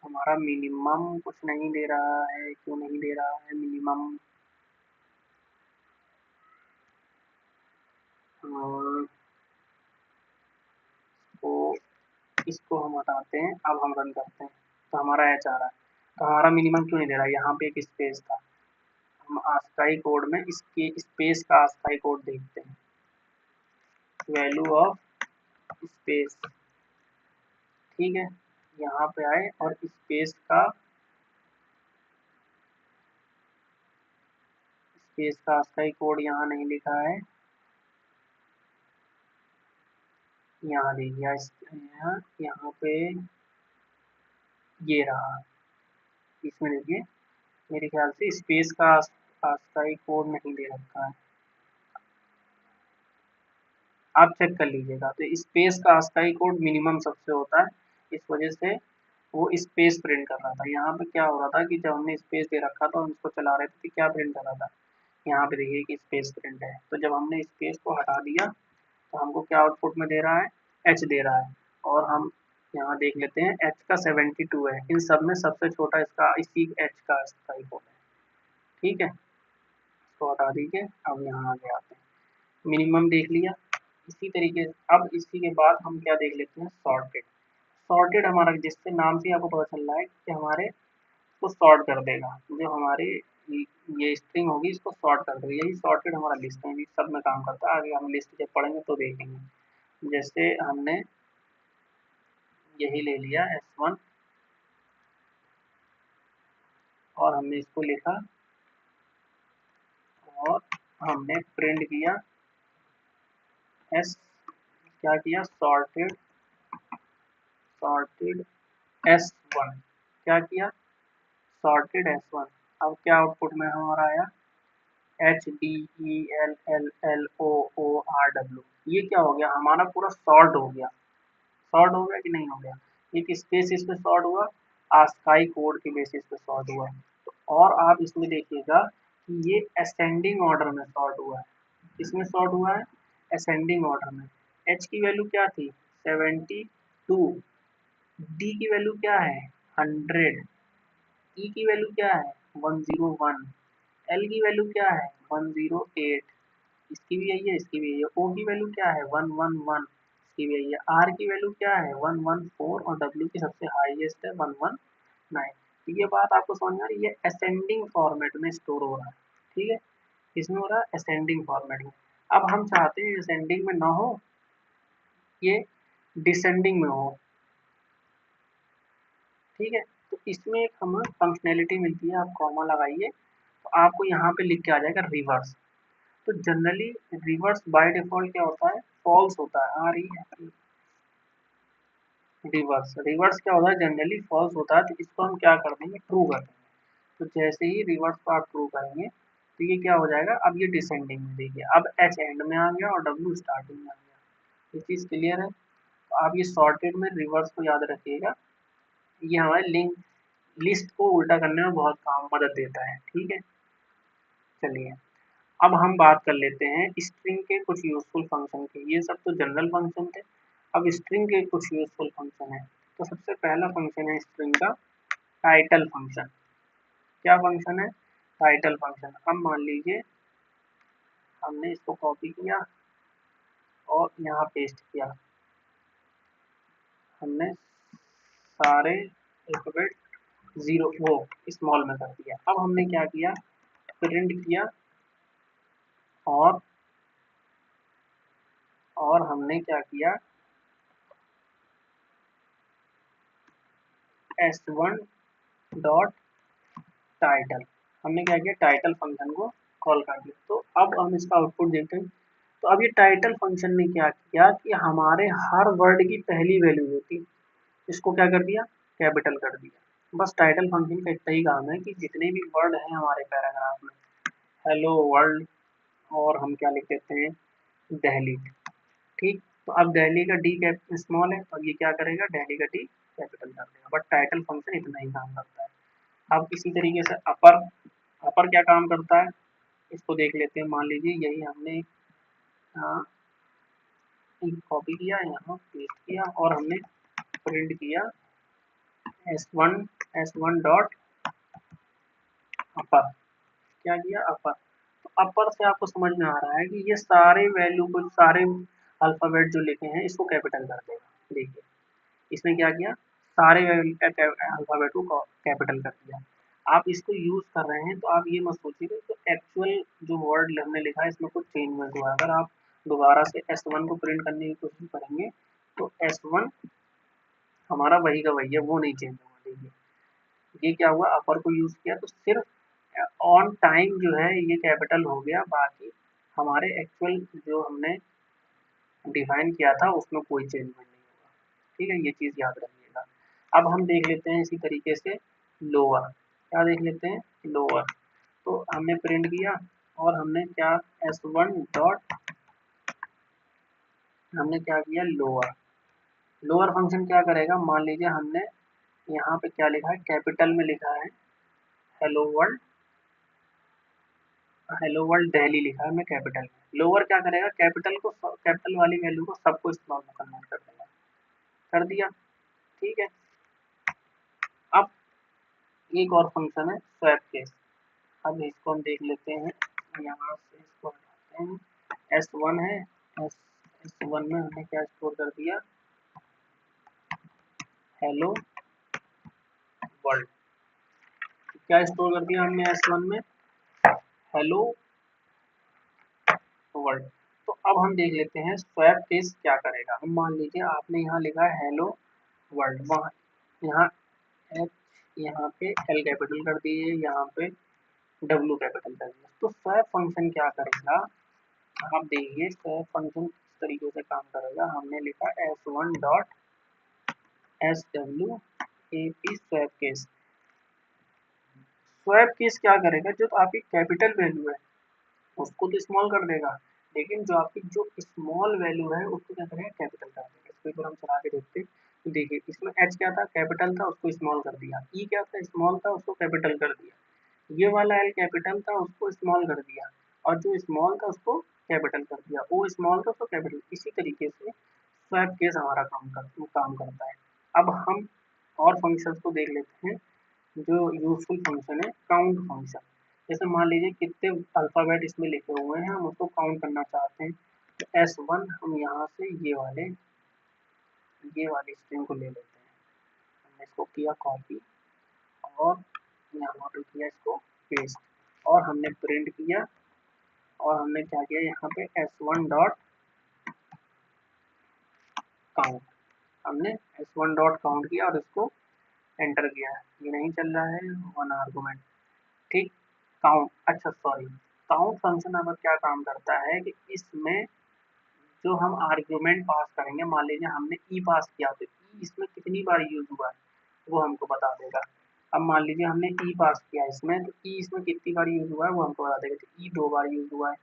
हमारा मिनिमम कुछ नहीं दे रहा है, क्यों नहीं दे रहा है मिनिमम, तो इसको हम हटाते हैं, अब हम रन करते हैं तो हमारा एच आ रहा है, तो हमारा मिनिमम क्यों नहीं दे रहा है, यहाँ पे एक स्पेस था, हम ASCII कोड में इसके स्पेस का ASCII कोड देखते हैं, वैल्यू ऑफ स्पेस। ठीक है, यहाँ पे आए और स्पेस का ASCII कोड यहाँ नहीं लिखा है, यहाँ दे दिया, यहाँ पे ये रहा, इसमें देखिए मेरे ख्याल से स्पेस का ASCII कोड नहीं दे रखा है, आप चेक कर लीजिएगा। तो स्पेस का ASCII कोड मिनिमम सबसे होता है, इस वजह से वो स्पेस प्रिंट कर रहा था। यहाँ पे क्या हो रहा था कि जब हमने स्पेस दे रखा था हम इसको चला रहे थे तो क्या प्रिंट कर रहा था, यहाँ पे देखिए कि स्पेस प्रिंट है, तो जब हमने स्पेस को हटा दिया तो हमको क्या आउटपुट में दे रहा है एच दे रहा है, और हम यहाँ देख लेते हैं एच का 72 है, इन सब में सबसे छोटा इसका इसी एच का ASCII कोड है। ठीक है, इसको हटा दीजिए, अब यहाँ आगे आते हैं, मिनिमम देख लिया। इसी तरीके से अब इसी के बाद हम क्या देख लेते हैं सॉर्टेड। सॉर्टेड हमारा जिससे नाम से आपको पता चल रहा है कि हमारे को सॉर्ट कर देगा, जो हमारे ये स्ट्रिंग होगी इसको सॉर्ट कर देगा, यही सॉर्टेड हमारा लिस्ट में भी सब में काम करता है, आगे हम लिस्ट जब पढ़ेंगे तो देखेंगे। जैसे हमने यही ले लिया S1 और हमने इसको लिखा और हमने प्रिंट किया S, क्या किया सॉर्टेड S1, क्या किया सॉर्टेड S1। अब क्या आउटपुट में हमारा आया HDELLLOORW, ये क्या हो गया हमारा पूरा सॉर्ट हो गया, सॉर्ट हो गया कि नहीं हो गया, एक स्पेस इस पे सॉर्ट हुआ, ASCII कोड के बेसिस पे सॉर्ट हुआ। तो और आप इसमें देखिएगा कि ये असेंडिंग ऑर्डर में सॉर्ट हुआ है, इसमें सॉर्ट हुआ है असेंडिंग ऑर्डर में। एच की वैल्यू क्या थी 72, डी की वैल्यू क्या है 100, ई की वैल्यू क्या है 101, एल की वैल्यू क्या है 108, इसकी भी यही है, इसकी भी यही है। ओ की वैल्यू क्या है 111, इसकी भी यही है। आर की वैल्यू क्या है 114 और डब्ल्यू की सबसे हाईएस्ट है 119। तो ये बात आपको समझ में आ रही है, ये असेंडिंग फॉर्मेट में स्टोर हो रहा है, ठीक है, इसमें हो रहा है असेंडिंग फॉर्मेट में। अब हम चाहते हैं असेंडिंग में ना हो, ये डिसेंडिंग में हो, ठीक है। तो इसमें एक हमें फंक्शनैलिटी मिलती है, आप कॉमा लगाइए तो आपको यहाँ पे लिख के आ जाएगा रिवर्स। तो जनरली रिवर्स बाय डिफॉल्ट क्या होता है, फॉल्स होता है। आ रही है रिवर्स, रिवर्स क्या होता है जनरली फॉल्स होता है, तो इसको हम क्या कर देंगे ट्रू कर देंगे। तो जैसे ही रिवर्स को आप ट्रू करेंगे तो ये क्या हो जाएगा, अब ये डिसेंडिंग में, देखिए अब एच एंड में आ गया और डब्ल्यू स्टार्टिंग में आ गया। ये चीज़ क्लियर है। तो आप ये सॉर्टेड में रिवर्स को याद रखिएगा, ये हमारे लिंक लिस्ट को उल्टा करने में बहुत काम मदद देता है, ठीक है। चलिए अब हम बात कर लेते हैं स्ट्रिंग के कुछ यूजफुल फंक्शन के। ये सब तो जनरल फंक्शन थे, अब स्ट्रिंग के कुछ यूजफुल फंक्शन है। तो सबसे पहला फंक्शन है स्ट्रिंग का टाइटल फंक्शन। क्या फंक्शन है, टाइटल फंक्शन। अब मान लीजिए हमने इसको कॉपी किया और यहाँ पेस्ट किया, हमने सारे अल्फाबेट जीरो वो स्मॉल में कर दिया। अब हमने क्या किया, प्रिंट किया और हमने क्या किया s1 डॉट टाइटल, हमने क्या किया टाइटल फंक्शन को कॉल कर दिया। तो अब हम इसका आउटपुट देखते हैं। तो अब ये टाइटल फंक्शन ने क्या किया कि हमारे हर वर्ड की पहली वैल्यू होती, इसको क्या कर दिया कैपिटल कर दिया। बस टाइटल फंक्शन का इतना ही काम है कि जितने भी वर्ड हैं हमारे पैराग्राफ में, हेलो वर्ल्ड और हम क्या लिख देते हैं दिल्ली, ठीक। तो अब दिल्ली का डी कैप स्मॉल है, तो ये क्या करेगा दिल्ली का डी कैपिटल कर देगा। बट टाइटल फंक्शन इतना ही काम करता है। अब इसी तरीके से अपर, अपर क्या काम करता है इसको देख लेते हैं। मान लीजिए यही हमने कॉपी किया, यहाँ पेस्ट किया और हमने प्रिंट किया s1 डॉट अपर, क्या किया अपर। तो अपर से आपको समझ में आ रहा है कि ये सारे वैल्यू को, सारे अल्फाबेट जो लिखे हैं इसको कैपिटल कर देगा। देखिए इसने क्या किया, सारे अल्फाबेट को कैपिटल कर दिया। आप इसको यूज कर रहे हैं तो आप ये मत सोचिए तो एक्चुअल जो वर्ड हमने लिखा है इसमें कुछ चेंज मत हुआ। अगर आप दोबारा से S1 को प्रिंट करने की कोशिश करेंगे तो S1 हमारा वही का वही है, वो नहीं चेंज होगा। देखिए ये क्या हुआ, अपर को यूज किया तो सिर्फ ऑन टाइम जो है ये कैपिटल हो गया, बाकी हमारे एक्चुअल जो हमने डिफाइन किया था उसमें कोई चेंजमेंट नहीं होगा, ठीक है। ये चीज़ याद रखिएगा। अब हम देख लेते हैं इसी तरीके से लोअर, क्या देख लेते हैं लोअर। तो हमने प्रिंट किया और हमने क्या s1 डॉट, हमने क्या किया लोअर। लोअर फंक्शन क्या करेगा, मान लीजिए हमने यहाँ पे क्या लिखा है कैपिटल में लिखा है hello world, hello world Delhi लिखा है मैं कैपिटल में। लोअर क्या करेगा कैपिटल को, कैपिटल वाली वैल्यू को सबको स्मॉल में कन्वर्ट कर देगा, कर दिया, ठीक है। अब एक और फंक्शन है स्वैप केस, अब इसको हम देख लेते हैं। यहाँ से इसको हटाते हैं, S1 है, S1 में हमने क्या स्टोर कर दिया हेलो वर्ल्ड, क्या स्टोर कर दिया हमने S1 में हेलो वर्ल्ड। तो अब हम देख लेते हैं स्वैप केस क्या करेगा। हम मान लीजिए आपने यहाँ लिखा है हेलो वर्ल्ड, वहाँ यहाँ एच, यहाँ पे एल कैपिटल कर दिए, यहाँ पे डब्ल्यू कैपिटल कर दिया। तो स्वैप फंक्शन क्या करेगा, आप देखिए स्वैप फंक्शन किस तरीके से काम करेगा। हमने लिखा s1 dot S W A P swap case. Swap case क्या करेगा, जो आपकी कैपिटल वैल्यू है उसको तो स्मॉल कर देगा, लेकिन जो आपकी जो स्मॉल वैल्यू है उसको क्या करेगा कैपिटल कर देगा। इसको एक बार हम चला के देखते हैं। तो देखिए इसमें एच क्या था कैपिटल था उसको स्मॉल कर दिया, ई क्या था स्मॉल था उसको कैपिटल कर दिया, ये वाला एल कैपिटल था उसको स्मॉल कर दिया, और जो स्मॉल था उसको कैपिटल कर दिया, ओ स्मॉल था उसको कैपिटल। इसी तरीके से स्वैप केस हमारा काम करता है। अब हम और फंक्शंस को देख लेते हैं। जो यूजफुल फंक्शन है काउंट फंक्शन। जैसे मान लीजिए कितने अल्फ़ाबेट इसमें लिखे हुए हैं, हम उसको काउंट करना चाहते हैं, तो S1 हम यहाँ से ये वाली स्ट्रिंग को ले लेते हैं। हमने इसको किया कॉपी और यहाँ पे किया इसको पेस्ट और हमने प्रिंट किया और हमने क्या किया यहाँ पे S1 डॉट काउंट, हमने S1 डॉट काउंट किया और इसको एंटर किया। ये नहीं चल रहा है, वन आर्गुमेंट, ठीक। काउंट, अच्छा सॉरी, काउंट फंक्शन अब क्या काम करता है कि इसमें जो हम आर्गुमेंट पास करेंगे, मान लीजिए हमने ई पास किया तो ई इसमें कितनी बार यूज हुआ है वो हमको बता देगा। अब मान लीजिए हमने ई पास किया इसमें, तो ई इसमें कितनी बार यूज हुआ है वो हमको बता देगा, तो ई 2 बार यूज हुआ है।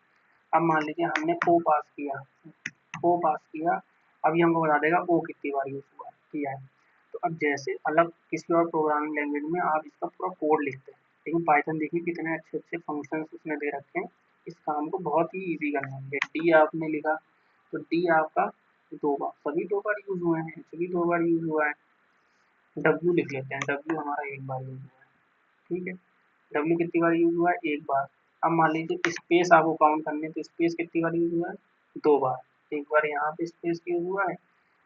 अब मान लीजिए हमने ओ पास किया, अभी हमको बता देगा ओ कितनी बार यूज हुआ किया है। तो अब जैसे अलग किसी और प्रोग्रामिंग लैंग्वेज में आप इसका पूरा कोड लिखते हैं, लेकिन पाइथन देखिए कितने अच्छे अच्छे फंक्शंस उसने दे रखे हैं, इस काम को बहुत ही ईजी करने के लिए। डी आपने लिखा तो डी आपका 2 बार, सभी 2 बार यूज हुए हैं, सभी 2 बार यूज हुआ है। डब्ल्यू लिख लेते हैं, डब्ल्यू हमारा 1 बार यूज हुआ है, ठीक है। डब्ल्यू कितनी बार यूज हुआ है, 1 बार। अब मान लीजिए स्पेस आपको काउंट करने, तो स्पेस कितनी बार यूज हुआ है, 2 बार। 1 बार यहाँ पे स्पेस यूज हुआ है,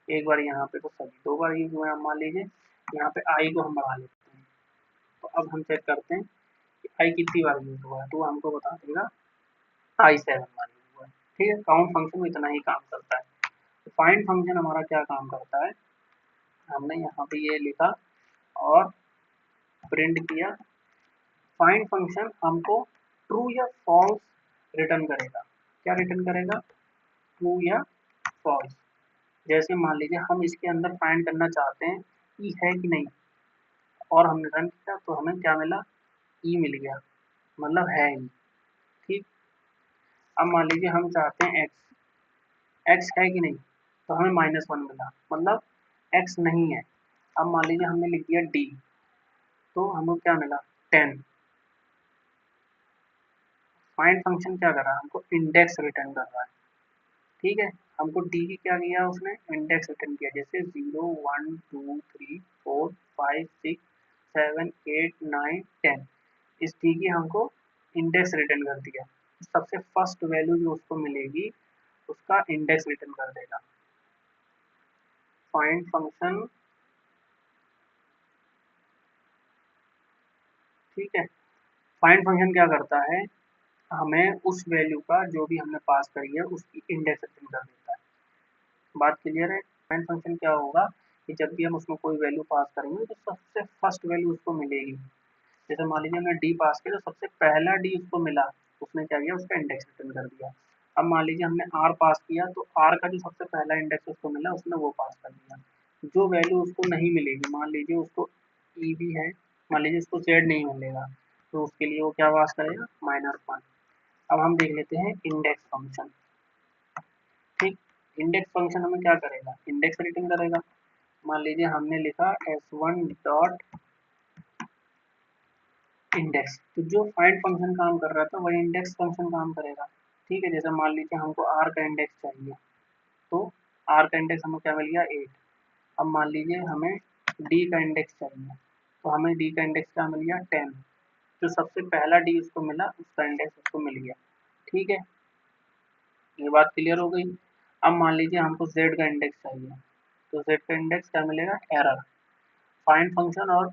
1 बार यहाँ पे, तो सभी 2 बार यूज हुए हैं। अब मान लीजिए यहाँ पे आई को हम बढ़ा लेते हैं, तो अब हम चेक करते हैं कि आई कितनी बार यूज हुआ है, तो हमको बता देगा आई 7 बार यूज हुआ है, ठीक है। काउंट फंक्शन में इतना ही काम करता है। तो फाइंड फंक्शन हमारा क्या काम करता है, हमने यहाँ पे ये लिखा और प्रिंट किया। फाइंड फंक्शन हमको ट्रू या फॉल्स रिटर्न करेगा। क्या रिटर्न करेगा, ट्रू या फॉल्स। जैसे मान लीजिए हम इसके अंदर फाइंड करना चाहते हैं ई है कि नहीं, और हमने रन किया तो हमें क्या मिला, ई मिल गया, मतलब है ई, ठीक। अब मान लीजिए हम चाहते हैं एक्स है कि नहीं, तो हमें -1 मिला, मतलब एक्स नहीं है। अब मान लीजिए हमने लिख दिया डी, तो हमको क्या मिला, 10। फाइंड फंक्शन क्या कर रहा है, हमको इंडेक्स रिटर्न कर रहा है, ठीक है। हमको डी की क्या किया उसने, इंडेक्स रिटर्न किया, जैसे 0 1 2 3 4 5 6 7 8 9 10, इस डी की हमको इंडेक्स रिटर्न कर दिया। सबसे फर्स्ट वैल्यू जो उसको मिलेगी उसका इंडेक्स रिटर्न कर देगा। फाइंड फंक्शन, ठीक है। फाइंड फंक्शन क्या करता है, हमें उस वैल्यू का जो भी हमने पास करी है उसकी इंडेक्स रिटर्न कर देता है। बात क्लियर है। फाइंड फंक्शन क्या होगा कि जब भी हम उसमें कोई वैल्यू पास करेंगे तो सबसे फर्स्ट वैल्यू उसको मिलेगी। जैसे मान लीजिए हमने डी पास किया तो सबसे पहला डी उसको मिला, उसने क्या किया, उसका इंडेक्स रिटर्न कर दिया। अब मान लीजिए हमने आर पास किया तो आर का जो सबसे पहला इंडेक्स उसको मिला उसने वो पास कर दिया। जो वैल्यू उसको नहीं मिलेगी, मान लीजिए उसको ई भी है, मान लीजिए उसको जेड नहीं मिलेगा, तो उसके लिए वो क्या पास करेगा, -1। अब हम देख लेते हैं इंडेक्स फंक्शन, ठीक। इंडेक्स फंक्शन हमें क्या करेगा, इंडेक्स रिटर्न करेगा। मान लीजिए हमने लिखा s1 डॉट इंडेक्स, तो जो फाइंड फंक्शन काम कर रहा था वही इंडेक्स फंक्शन काम करेगा, ठीक है। जैसे मान लीजिए हमको आर का इंडेक्स चाहिए, तो आर का इंडेक्स हमें क्या मिल गया, 8। अब मान लीजिए हमें डी का इंडेक्स चाहिए, तो हमें डी का इंडेक्स क्या मिल गया, 10। जो सबसे पहला डी उसको मिला उसका इंडेक्स उसको मिल गया, ठीक है। ये बात क्लियर हो गई। अब मान लीजिए हमको z का इंडेक्स चाहिए, तो z का इंडेक्स क्या मिलेगा, एरर। फाइंड फंक्शन और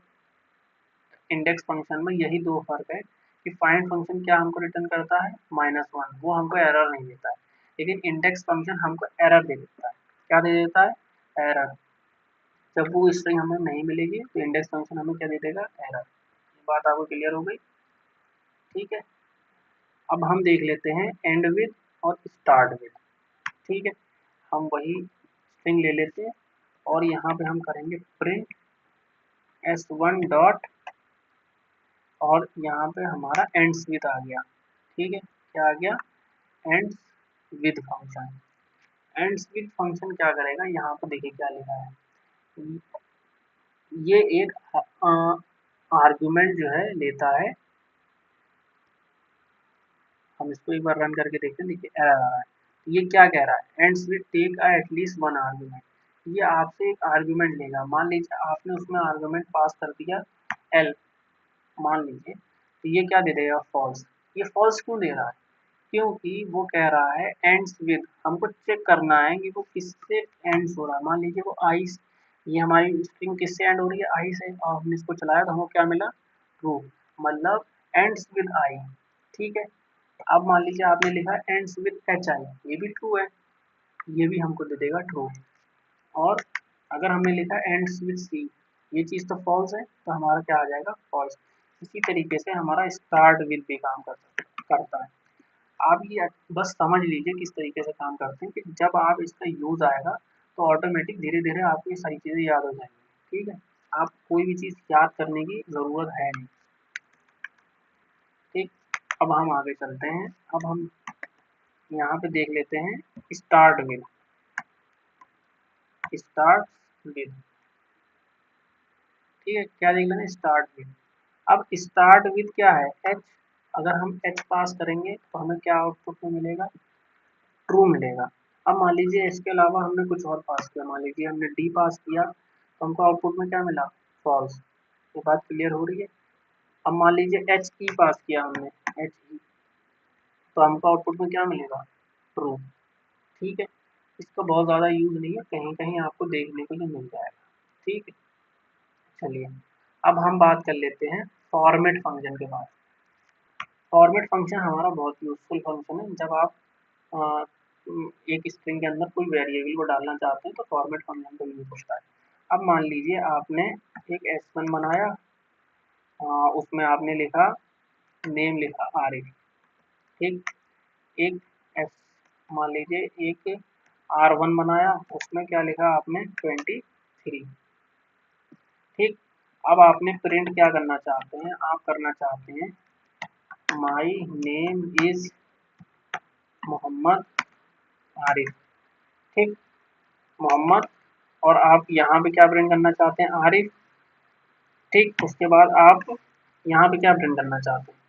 इंडेक्स फंक्शन में यही दो फर्क है कि फाइंड फंक्शन क्या हमको रिटर्न करता है, -1, वो हमको एरर नहीं देता है, लेकिन इंडेक्स फंक्शन हमको एरर दे देता है। क्या दे देता है, एरर। जब वो स्ट्रिंग हमें नहीं मिलेगी तो इंडेक्स फंक्शन हमें क्या दे देगा, एरर। ये बात आपको क्लियर हो गई, ठीक है। अब हम देख लेते हैं एंड विद और स्टार्ट विद, ठीक है। हम वही स्ट्रिंग ले लेते हैं और यहाँ पे हम करेंगे प्रिंट s1 डॉट, और यहाँ पे हमारा एंड्स विद आ गया, ठीक है। क्या आ गया, ends with function. Ends with function क्या करेगा, यहाँ पे देखिए क्या लिखा है, ये एक आर्गुमेंट जो है लेता है। हम इसको एक बार रन करके देखते हैं, देखिए एरर आ रहा है। ये क्या कह रहा है, ends with take at least one argument. ये आपसे एक आर्गुमेंट लेगा, मान लीजिए आपने उसमें आर्गुमेंट पास कर दिया एल, मान लीजिए, तो ये क्या दे देगा, फॉल्स। ये फॉल्स क्यों दे रहा है, क्योंकि वो कह रहा है एंड्स विद, हमको चेक करना है कि वो किससे एंड्स हो रहा है। मान लीजिए वो आई, ये हमारी स्ट्रिंग किससे एंड हो रही है, आई से, और हमने इसको चलाया तो हमको क्या मिला, ट्रू, मतलब एंड्स विद आई। ठीक है, अब मान लीजिए आपने लिखा एंड्स विद एच आई, ये भी ट्रू है, ये भी हमको दे देगा ट्रू। और अगर हमने लिखा एंड्स विद सी, ये चीज़ तो फॉल्स है, तो हमारा क्या आ जाएगा, फॉल्स। इसी तरीके से हमारा स्टार्ट विद भी काम करता है। आप ये बस समझ लीजिए किस तरीके से काम करते हैं, कि जब आप इसका यूज़ आएगा तो ऑटोमेटिक धीरे धीरे आपको ये सारी चीज़ें याद हो जाएंगी। ठीक है, आप कोई भी चीज़ याद करने की ज़रूरत है नहीं। ठीक, अब हम आगे चलते हैं। अब हम यहाँ पे देख लेते हैं स्टार्ट विद, स्टार्ट विद। ठीक है, क्या देख लेना, स्टार्ट विद। अब स्टार्ट विद क्या है, एच। अगर हम एच पास करेंगे तो हमें क्या आउटपुट में मिलेगा, ट्रू मिलेगा। अब मान लीजिए इसके अलावा हमने कुछ और पास किया, मान लीजिए हमने डी पास किया तो हमको आउटपुट में क्या मिला, फॉल्स। ये बात क्लियर हो रही है। अब मान लीजिए एच ई पास किया हमने, एच ई, तो हमको आउटपुट में क्या मिलेगा, ट्रू। ठीक है, इसका बहुत ज़्यादा यूज़ नहीं है, कहीं कहीं आपको देखने को जो मिल जाएगा। ठीक है, चलिए अब हम बात कर लेते हैं फॉर्मेट फंक्शन के बारे में। फॉर्मेट फंक्शन हमारा बहुत यूजफुल फंक्शन है। जब आप अ, एक स्ट्रिंग के अंदर कोई वेरिएबल को डालना चाहते हैं तो फॉर्मेट फंक्शन का यूज होता है। अब मान लीजिए आपने एक S1 बनाया, उसमें आपने लिखा, नेम लिखा आरिफ। ठीक, एक एस, मान लीजिए एक R1 बनाया, उसमें क्या लिखा आपने, 23। ठीक, अब आपने प्रिंट क्या करना चाहते हैं, आप करना चाहते हैं my name is Mohammad Arif. ठीक, मोहम्मद, और आप यहाँ पे क्या प्रिंट करना चाहते हैं, आरिफ। ठीक, उसके बाद आप यहाँ पे क्या प्रिंट करना चाहते हैं,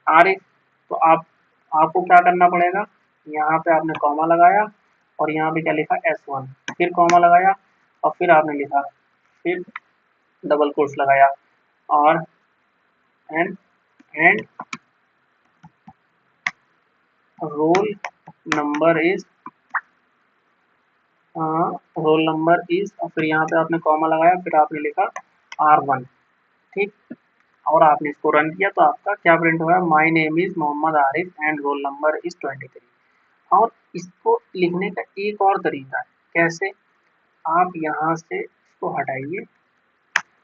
आरिफ। तो आपको क्या करना पड़ेगा, यहाँ पे आपने कॉमा लगाया और यहाँ पे क्या लिखा, S1, फिर कॉमा लगाया और फिर आपने लिखा, फिर डबल कोट्स लगाया, और and roll number is, role number is, और फिर यहाँ पे आपने कॉमा लगाया, फिर आपने लिखा R1। ठीक, और आपने इसको रन किया तो आपका क्या प्रिंट हुआ, my name is Mohammad Arif and roll number is 23। और इसको लिखने का एक और तरीका है, कैसे, आप यहाँ से इसको हटाइए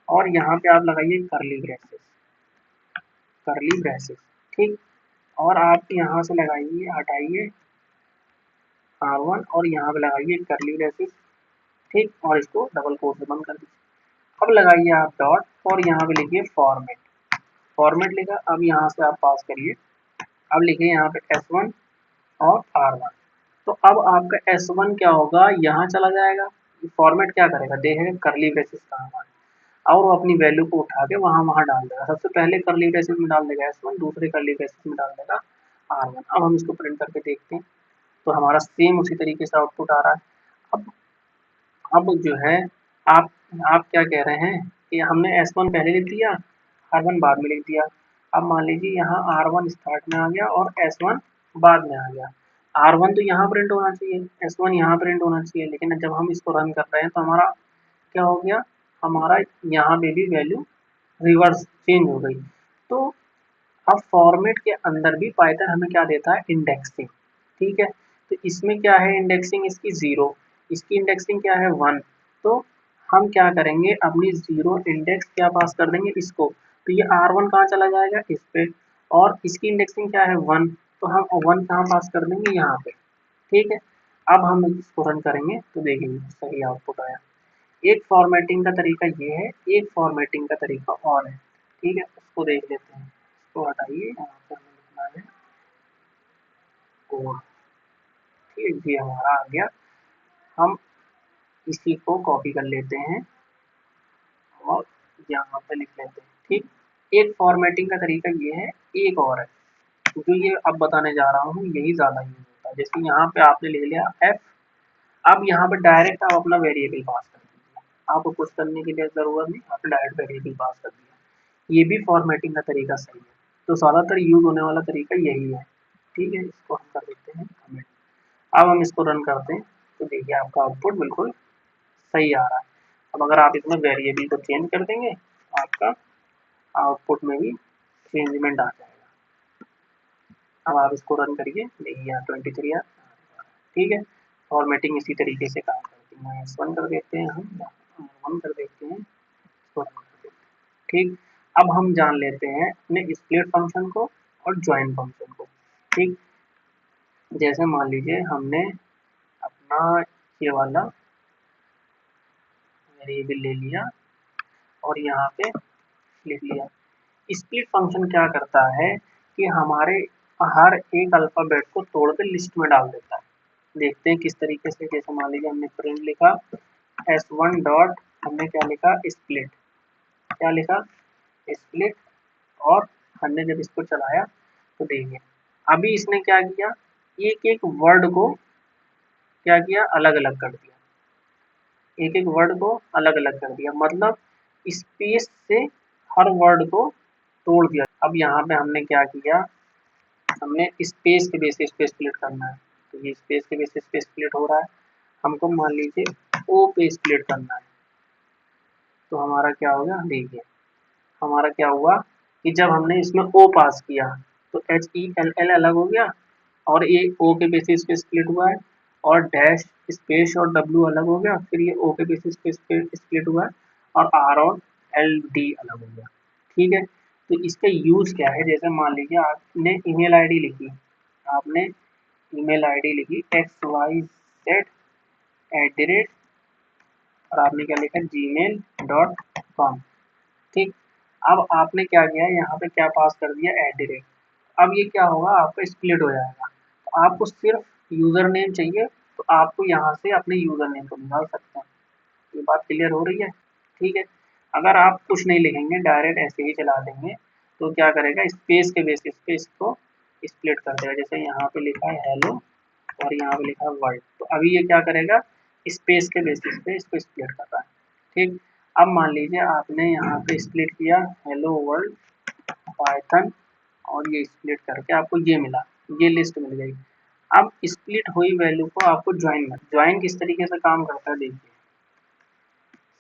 और यहाँ पे आप लगाइए करली ब्रेसेस, करली ब्रेसेस। ठीक, और आप यहाँ से लगाइए, हटाइए R1 और यहाँ पे लगाइए करली ब्रेसेस। ठीक, और इसको डबल कोट से बंद कर दीजिए। अब लगाइए आप डॉट और यहाँ पे लिखिए फॉर्मेट, फॉर्मेट लिखा। अब यहाँ से आप पास करिए, अब लिखिए यहाँ पे S1 और R1। तो अब आपका S1 क्या होगा, यहाँ चला जाएगा, फॉर्मेट क्या करेगा, देखेगा करली ब्रेसेस कहाँ है, और वो अपनी वैल्यू को उठा के वहाँ डाल देगा। सबसे पहले करली ब्रेसेस में डाल देगा S1, दूसरे करली ब्रेसेस में डाल देगा R1। अब हम इसको प्रिंट करके देखते हैं तो हमारा सेम उसी तरीके से आउटपुट आ रहा है। अब जो है, आप आप क्या कह रहे हैं कि हमने S1 पहले लिख दिया, R1 बाद में लिख दिया। अब मान लीजिए यहाँ R1 स्टार्ट में आ गया और S1 बाद में आ गया। R1 तो यहाँ प्रिंट होना चाहिए, S1 यहाँ प्रिंट होना चाहिए, लेकिन जब हम इसको रन कर रहे हैं तो हमारा क्या हो गया, हमारा यहाँ पे भी वैल्यू रिवर्स चेंज हो गई। तो अब फॉर्मेट के अंदर भी पाइथन हमें क्या देता है, इंडेक्सिंग। ठीक है, तो इसमें क्या है, इंडेक्सिंग इसकी 0, इसकी इंडेक्सिंग क्या है, 1। तो हम क्या करेंगे, अपनी 0 इंडेक्स क्या पास कर देंगे इसको, तो ये R1 कहाँ चला जाएगा, इस पे, और इसकी इंडेक्सिंग क्या है, 1, तो हम 1 कहाँ पास कर देंगे, यहाँ पे। ठीक है, अब हम इसको रन करेंगे तो देखेंगे सही आउटपुट आया। एक फॉर्मेटिंग का तरीका ये है, एक फॉर्मेटिंग का तरीका और है। ठीक है, उसको देख लेते हैं। इसको हटाइए, यहाँ पे हमें लिखना है कोड। ठीक है, ये हमारा आ गया। हम इसी को कॉपी कर लेते हैं और यहाँ पे लिख लेते हैं। ठीक, एक फॉर्मेटिंग का तरीका ये है, एक और है जो ये अब बताने जा रहा हूँ, यही ज़्यादा यूज होता है। जैसे यहाँ पे आपने लिख लिया F, अब यहाँ पे डायरेक्ट आप अपना वेरिएबल पास कर दीजिए, आपको कुछ करने की ज़रूरत नहीं, आपने डायरेक्ट वेरिएबल पास कर दिया। ये भी फॉर्मेटिंग का तरीका सही है। तो ज़्यादातर यूज होने वाला तरीका यही है। ठीक है, इसको हम कर देते हैं कमेंट। अब हम इसको रन करते हैं तो देखिए आपका आउटपुट बिल्कुल सही आ रहा है। अब अगर आप इसमें वेरिएबल को चेंज कर देंगे आपका आउटपुट में भी चेंजमेंट आ जाएगा। अब आप इसको रन करिए, देखिए यहाँ 23 आ। ठीक है, फॉर्मेटिंग इसी तरीके से काम करती है। माइनस वन कर देते हैं, हम वन कर देते हैं, इसको रन कर देते हैं। ठीक, अब हम जान लेते हैं अपने स्प्लिट फंक्शन को और ज्वाइन फंक्शन को। ठीक, जैसे मान लीजिए हमने अपना ये वाला वेरिएबल ले लिया और यहाँ पे लिख लिया। स्प्लिट फंक्शन क्या करता है कि हमारे हर एक अल्फ़ाबेट को तोड़ के लिस्ट में डाल देता है। देखते हैं किस तरीके से। जैसे मान लीजिए हमने प्रिंट लिखा s1 डॉट, हमने क्या लिखा स्प्लिट, क्या लिखा स्प्लिट, और हमने जब इसको चलाया तो देखिए अभी इसने क्या किया, एक एक वर्ड को क्या किया, अलग अलग कर दिया। एक एक वर्ड को अलग अलग कर दिया, मतलब स्पेस से हर वर्ड को तोड़ दिया। अब यहाँ पे हमने क्या किया, हमने स्पेस के बेसिस पे स्प्लिट करना है, तो ये स्पेस के बेसिस पे स्प्लिट हो रहा है। हमको मान लीजिए ओ पे स्प्लिट करना है, तो हमारा क्या होगा, देखिए हमारा क्या हुआ कि जब हमने इसमें ओ पास किया तो HELL अलग हो गया और ये ओ के बेसिस पे स्प्लिट हुआ है, और डैश स्पेस और W अलग हो गया, फिर ये ओ के बेसिस पे स्प्लिट हुआ है, और R और LD अलग हो गया। ठीक है, तो इसका यूज क्या है, जैसे मान लीजिए आपने ईमेल आईडी लिखी, आपने ईमेल आईडी लिखी XYZ@, और आपने क्या लिखा gmail.com। ठीक, अब आपने क्या किया, यहाँ पे क्या पास कर दिया @। अब ये क्या होगा, आपका स्प्लिट हो जाएगा। तो आपको सिर्फ यूजर नेम चाहिए, तो आपको यहाँ से अपने यूजर नेम को निकाल सकते हैं। ये बात क्लियर हो रही है। ठीक है, अगर आप कुछ नहीं लिखेंगे, डायरेक्ट ऐसे ही चला देंगे, तो क्या करेगा, स्पेस के बेसिस पे इसको स्प्लिट कर देगा। जैसे यहाँ पे लिखा है हेलो और यहाँ पे लिखा है वर्ल्ड, तो अभी ये क्या करेगा, स्पेस के बेसिस पे इसको स्प्लिट कर रहा है। ठीक, अब मान लीजिए आपने यहाँ पे स्प्लिट किया हेलो वर्ल्ड पाइथन, और ये स्प्लिट करके आपको ये मिला, ये लिस्ट मिल गई। अब स्प्लिट हुई वैल्यू को आपको ज्वाइन किस तरीके से काम करता है, देखिए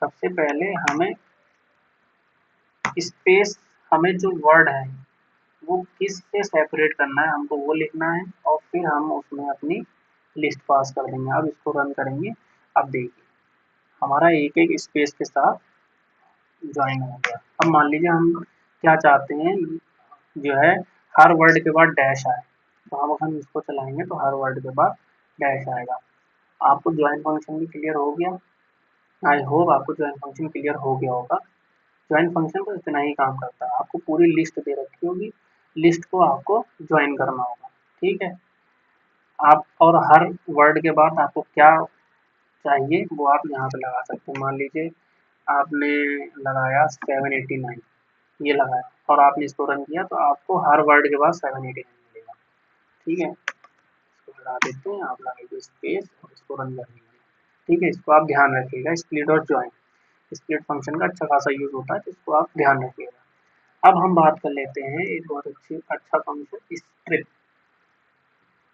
सबसे पहले हमें स्पेस, हमें जो वर्ड है वो किस से सेपरेट करना है, हमको वो लिखना है, और फिर हम उसमें अपनी लिस्ट पास कर देंगे। अब इसको रन करेंगे, अब देखिए हमारा एक एक स्पेस के साथ ज्वाइन हो गया। अब मान लीजिए हम क्या चाहते हैं, जो है हर वर्ड के बाद डैश आए, तो हम इसको चलाएंगे तो हर वर्ड के बाद डैश आएगा। आपको ज्वाइन फंक्शन भी क्लियर हो गया, आई होप आपको ज्वाइन फंक्शन क्लियर हो गया होगा। ज्वाइन फंक्शन तो इतना ही काम करता है, आपको पूरी लिस्ट दे रखी होगी, लिस्ट को आपको ज्वाइन करना होगा। ठीक है, आप और हर वर्ड के बाद आपको क्या चाहिए वो आप यहाँ पे लगा सकते हैं। मान लीजिए आपने लगाया 789, ये लगाया और आपने इसको रन किया, तो आपको हर वर्ड के बाद 789 मिलेगा। ठीक है, इसको हटा देते हैं, आप लगाइए स्पेस और इसको रन कर दीजिए। ठीक है, इसको आप ध्यान रखिएगा, स्प्लिट और ज्वाइन, स्प्लिट फंक्शन का अच्छा खासा यूज होता है, तो इसको आप ध्यान रखिएगा। अब हम बात कर लेते हैं एक बहुत अच्छा फंक्शन स्ट्रिप।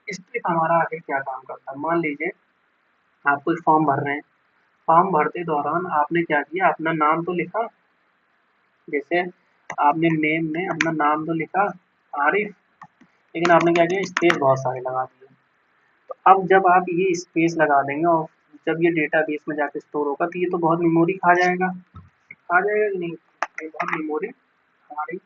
स्ट्रिप हमारा आगे क्या काम करता है, मान लीजिए आप कुछ फॉर्म भर रहे हैं, फॉर्म भरते दौरान आपने क्या किया, अपना नाम तो लिखा, जैसे आपने नेम में अपना नाम तो लिखा आरिफ, लेकिन आपने क्या किया, स्पेस बहुत सारे लगा दिए। तो अब जब आप ये स्पेस लगा देंगे और जब ये डेटाबेस में जाके स्टोर होगा, तो ये तो बहुत मेमोरी खा जाएगा, खा जाएगा कि नहीं, ये बहुत मेमोरी हमारी,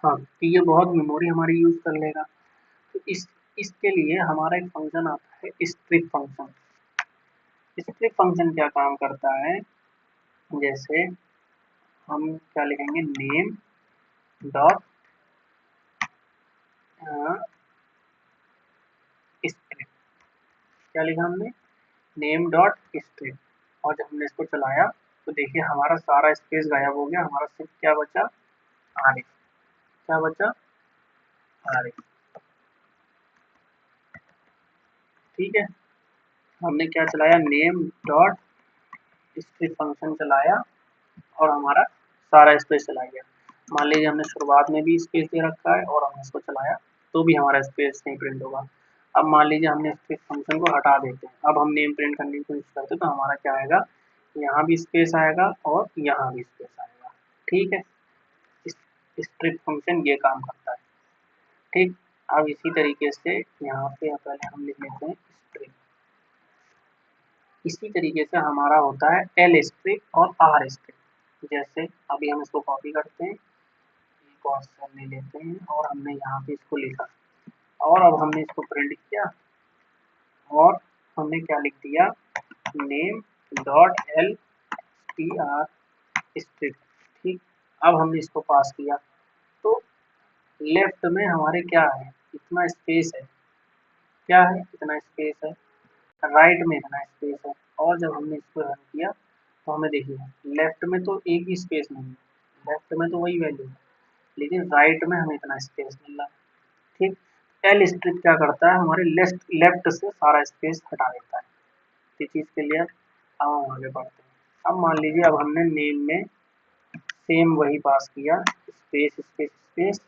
हाँ तो ये बहुत मेमोरी हमारी यूज कर लेगा। तो इसके लिए हमारा एक फंक्शन आता है स्ट्रिप फंक्शन। स्ट्रिप फंक्शन क्या काम करता है, जैसे हम क्या लिखेंगे, नेम डॉट स्ट्रिप, क्या लिखा हमने, नेम डॉट स्ट्रिप, और जब हमने इसको चलाया तो देखिए हमारा सारा स्पेस गायब हो गया, हमारा सिर्फ क्या बचा, आरिफ, क्या बचा, आरिफ। ठीक है, हमने क्या चलाया, नेम डॉट स्ट्रिप फंक्शन चलाया, और हमारा सारा स्पेस चला गया। मान लीजिए हमने शुरुआत में भी स्पेस दे रखा है और हमने इसको चलाया तो भी हमारा स्पेस नहीं प्रिंट होगा। अब मान लीजिए हमने स्पेस फंक्शन को हटा देते हैं, अब हम नेम प्रिंट करने की कोशिश करते हैं तो हमारा क्या आएगा, यहाँ भी स्पेस आएगा और यहाँ भी स्पेस आएगा। ठीक है, स्ट्रिप फंक्शन ये काम करता है। ठीक, अब इसी तरीके से यहाँ पे पहले हम लिख लेते हैं स्ट्रिप। इसी तरीके से हमारा होता है एल स्ट्रिप और आर स्ट्रिप। जैसे अभी हम इसको कॉपी करते हैं, एक और सेल ले लेते हैं और हमने यहाँ पे इसको लिखा और अब हमने इसको प्रिंट किया और हमने क्या लिख दिया, name dot L T R strip. ठीक, अब हमने इसको पास किया तो लेफ्ट में हमारे क्या है, इतना स्पेस है, क्या है, इतना स्पेस है, राइट में इतना स्पेस है। और जब हमने इसको रन किया तो हमें देखिए लेफ्ट में तो एक भी स्पेस नहीं है, लेफ्ट में तो वही वैल्यू है, लेकिन राइट में हमें इतना स्पेस मिल रहा है। ठीक, एल स्ट्रिप क्या करता है, हमारे लेफ्ट से सारा स्पेस हटा देता है। इस चीज़ के लिए अब हम आगे बढ़ते हैं। अब मान लीजिए अब हमने नेम में सेम वही पास किया, स्पेस स्पेस स्पेस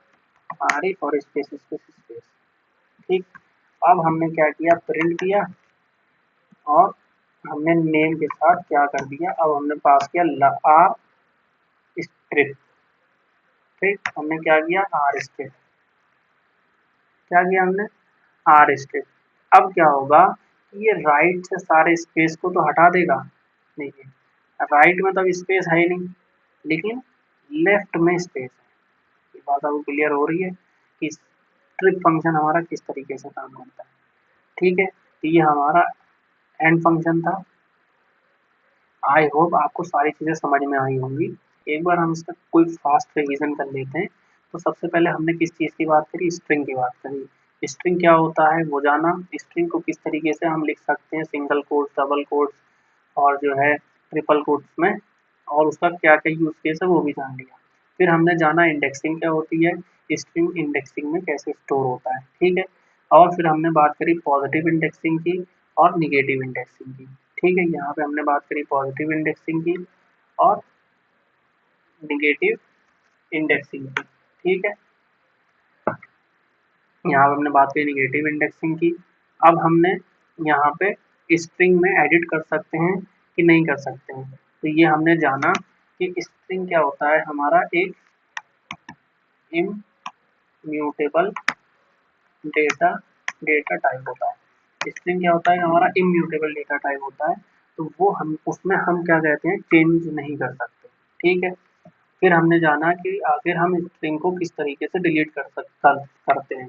आर और स्पेस स्पेस स्पेस। ठीक, अब हमने क्या किया, प्रिंट किया और हमने नेम के साथ क्या कर दिया, अब हमने पास किया आर स्ट्रिप। ठीक, हमने क्या किया, आर स्ट्रिप, क्या किया हमने, आर स्ट्रिप। अब क्या होगा, ये राइट से सारे स्पेस को तो हटा देगा, देखिए राइट में तो अब स्पेस है ही नहीं, लेकिन लेफ्ट में स्पेस है। ये बात आपको क्लियर हो रही है कि स्ट्रिप फंक्शन हमारा किस तरीके से काम करता है। ठीक है, तो ये हमारा एंड फंक्शन था। आई होप आपको सारी चीज़ें समझ में आई होंगी। एक बार हम इसका कोई फास्ट रिवीजन कर लेते हैं। तो सबसे पहले हमने किस चीज़ की बात करी, स्ट्रिंग की बात करी। स्ट्रिंग क्या होता है वो जाना, स्ट्रिंग को किस तरीके से हम लिख सकते हैं, सिंगल कोट्स, डबल कोट्स और जो है ट्रिपल कोट्स में, और उसका क्या क्या यूज केस है वो भी जान लिया। फिर हमने जाना इंडेक्सिंग क्या होती है, स्ट्रिंग इंडेक्सिंग में कैसे स्टोर होता है। ठीक है, और फिर हमने बात करी पॉजिटिव इंडेक्सिंग की और निगेटिव इंडेक्सिंग की। ठीक है, यहाँ पे हमने बात करी पॉजिटिव इंडेक्सिंग की और निगेटिव इंडेक्सिंग की। ठीक है, यहाँ पे हमने बात करी निगेटिव इंडेक्सिंग की। अब हमने यहाँ पे स्ट्रिंग में एडिट कर सकते हैं कि नहीं कर सकते हैं, तो ये हमने जाना कि स्ट्रिंग क्या होता है, हमारा एक इम्यूटेबल डेटा टाइप होता है। स्ट्रिंग क्या होता है, हमारा इम्यूटेबल डेटा टाइप होता है, तो वो हम उसमें हम क्या कहते हैं, चेंज नहीं कर सकते। ठीक है, फिर हमने जाना कि आखिर हम स्ट्रिंग को किस तरीके से डिलीट करते हैं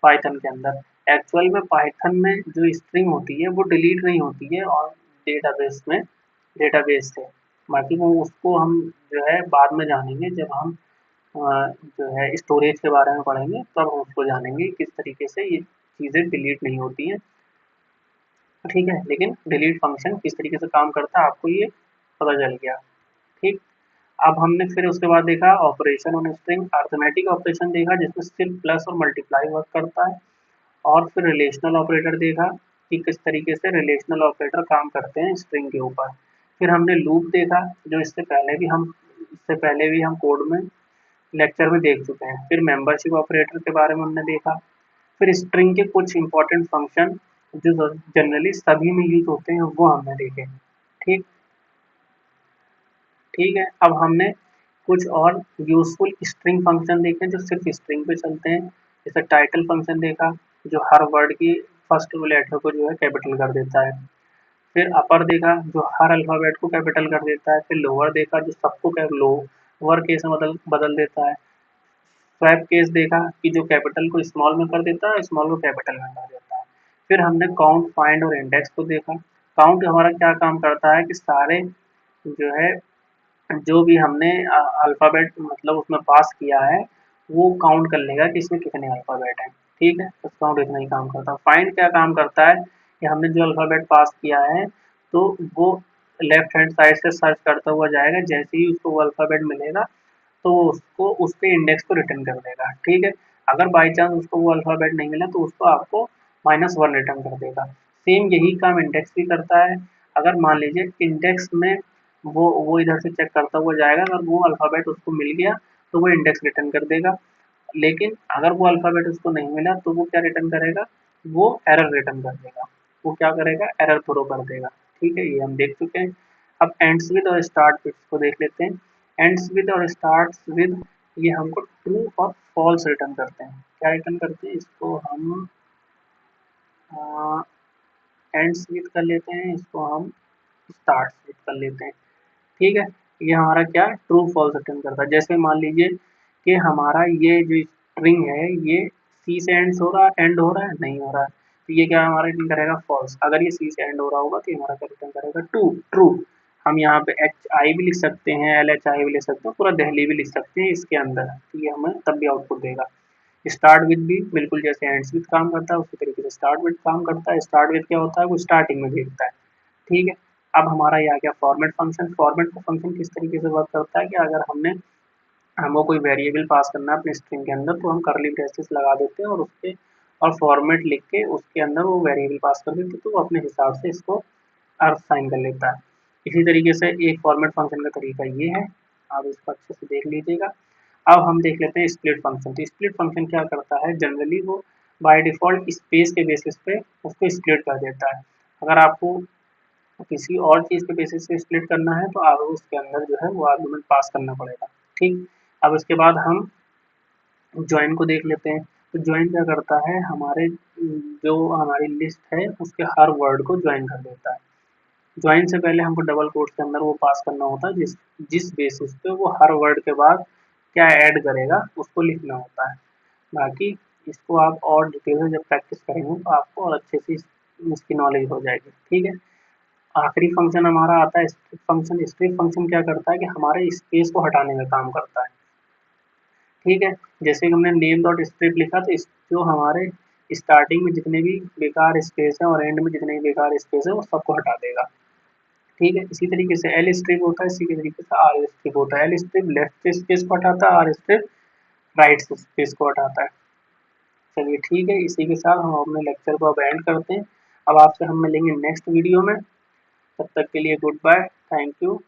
पाइथन के अंदर। एक्चुअल में पाइथन में जो स्ट्रिंग होती है वो डिलीट नहीं होती है और डेटाबेस से, बाकी वो उसको हम जो है बाद में जानेंगे, जब हम जो है स्टोरेज के बारे में पढ़ेंगे तब हम उसको जानेंगे किस तरीके से ये चीज़ें डिलीट नहीं होती हैं। ठीक है, लेकिन डिलीट फंक्शन किस तरीके से काम करता है आपको ये पता चल गया। ठीक, अब हमने फिर उसके बाद देखा operation on string, arithmetic operation देखा जिसमें सिर्फ प्लस और मल्टीप्लाई वर्क करता है, और फिर रिलेशनल ऑपरेटर देखा कि किस तरीके से रिलेशनल ऑपरेटर काम करते हैं स्ट्रिंग के ऊपर। फिर हमने लूप देखा जो इससे पहले भी हम कोड में लेक्चर में देख चुके हैं। फिर मेंबरशिप ऑपरेटर के बारे में हमने देखा। फिर स्ट्रिंग के कुछ इंपॉर्टेंट फंक्शन जो जनरली सभी में यूज होते हैं वो हमने देखे। ठीक, ठीक है, अब हमने कुछ और यूजफुल स्ट्रिंग फंक्शन देखे जो सिर्फ स्ट्रिंग पे चलते हैं। जैसे टाइटल फंक्शन देखा जो हर वर्ड की फर्स्ट लेटर को जो है कैपिटल कर देता है। फिर अपर देखा जो हर अल्फ़ाबेट को कैपिटल कर देता है। फिर लोअर देखा जो सबको लोअर केस में बदल बदल देता है। स्वैप केस देखा कि जो कैपिटल को स्मॉल में कर देता है, स्मॉल को कैपिटल में कर देता है। फिर हमने काउंट, फाइंड और इंडेक्स को देखा। काउंट हमारा क्या काम करता है कि सारे जो है जो भी हमने अल्फ़ाबेट मतलब उसमें पास किया है वो काउंट कर लेगा कि इसमें कितने अल्फ़ाबेट हैं। ठीक है, तो काउंट इतना ही काम करता है। फाइंड क्या काम करता है कि हमने जो अल्फ़ाबेट पास किया है तो वो लेफ्ट हैंड साइड से सर्च करता हुआ जाएगा, जैसे ही उसको वो अल्फ़ाबेट मिलेगा तो उसको उसके इंडेक्स को रिटर्न कर देगा। ठीक है, अगर बाई चांस उसको वो अल्फ़ाबेट नहीं मिला तो उसको आपको -1 रिटर्न कर देगा। सेम यही काम इंडेक्स भी करता है। अगर मान लीजिए इंडेक्स में वो इधर से चेक करता हुआ जाएगा, अगर वो अल्फ़ाबेट उसको मिल गया तो वो इंडेक्स रिटर्न कर देगा। लेकिन अगर वो अल्फ़ाबेट उसको नहीं मिला तो वो क्या रिटर्न करेगा, वो एरर रिटर्न कर देगा। वो क्या करेगा, एरर थ्रो कर देगा। ठीक है, ये हम देख चुके हैं। अब एंड्स विद और स्टार्ट विद को देख लेते हैं। एंड्स विद और स्टार्ट्स विद ये हमको ट्रू और फॉल्स रिटर्न करते हैं। क्या रिटर्न करते हैं, इसको हम एंड्स विद कर लेते हैं, इसको हम स्टार्ट्स विद कर लेते हैं। ठीक है, ये हमारा क्या ट्रू फॉल्स रिटर्न करता है। जैसे मान लीजिए कि हमारा ये जो स्ट्रिंग है ये सी से एंड हो रहा है, नहीं हो रहा है, तो ये क्या हमारा रिटर्न करेगा फॉल्स। अगर ये सी से एंड हो रहा होगा तो ये हमारा क्या रिटर्न करेगा, ट्रू ट्रू। हम यहाँ पे एच आई भी लिख सकते हैं, एल एच आई भी लिख सकते हैं, पूरा दिल्ली भी लिख सकते हैं इसके अंदर, तो ये हमें तब भी आउटपुट देगा। स्टार्ट विद भी बिल्कुल जैसे एंड्स विद काम करता है उसी तरीके से स्टार्ट विद काम करता है। स्टार्ट विद क्या होता है, वो स्टार्टिंग में देखता है। ठीक है, अब हमारा ये आ गया फॉर्मेट फंक्शन। फॉर्मेट फंक्शन किस तरीके से वर्क करता है कि अगर हमको कोई वेरिएबल पास करना है अपने स्ट्रिंग के अंदर तो हम करली ब्रेसेस लगा देते हैं और उसके और फॉर्मेट लिख के उसके अंदर वो वेरिएबल पास कर देते हैं, तो वो अपने हिसाब से इसको अर्थ साइन कर लेता है। इसी तरीके से एक फॉर्मेट फंक्शन का तरीका ये है, आप इसको अच्छे से देख लीजिएगा। अब हम देख लेते हैं स्प्लिट फंक्शन। तो स्प्लिट फंक्शन क्या करता है, जनरली वो बाय डिफ़ॉल्ट स्पेस के बेसिस पे उसको स्प्लिट कर देता है। अगर आपको किसी और चीज़ के बेसिस पे स्प्लिट करना है तो आपको उसके अंदर जो है वो आर्गुमेंट पास करना पड़ेगा। ठीक, अब इसके बाद हम जॉइन को देख लेते हैं। तो जॉइन क्या करता है, जो हमारी लिस्ट है उसके हर वर्ड को जॉइन कर देता है। जॉइन से पहले हमको डबल कोट्स के अंदर वो पास करना होता है जिस जिस बेसिस पे वो हर वर्ड के बाद क्या ऐड करेगा उसको लिखना होता है। बाकी इसको आप और डिटेल में जब प्रैक्टिस करेंगे तो आपको और अच्छे से इसकी नॉलेज हो जाएगी। ठीक है, आखिरी फंक्शन हमारा आता है स्ट्रिप फंक्शन। स्ट्रिप फंक्शन क्या करता है कि हमारे स्पेस को हटाने में काम करता है। ठीक है, जैसे कि हमने नेम डॉट स्ट्रिप लिखा तो जो हमारे स्टार्टिंग में जितने भी बेकार स्पेस है और एंड में जितने भी बेकार स्पेस है वो सबको हटा देगा। ठीक है, इसी तरीके से एल स्ट्रिप होता है, इसी के तरीके से आर स्ट्रिप होता है। एल स्ट्रिप लेफ्ट स्पेस को हटाता है, आर स्ट्रिप राइट स्पेस को हटाता है। चलिए ठीक है, इसी के साथ हम अपने लेक्चर को अब एंड करते हैं। अब आपसे हम मिलेंगे नेक्स्ट वीडियो में, तब तक के लिए गुड बाय, थैंक यू।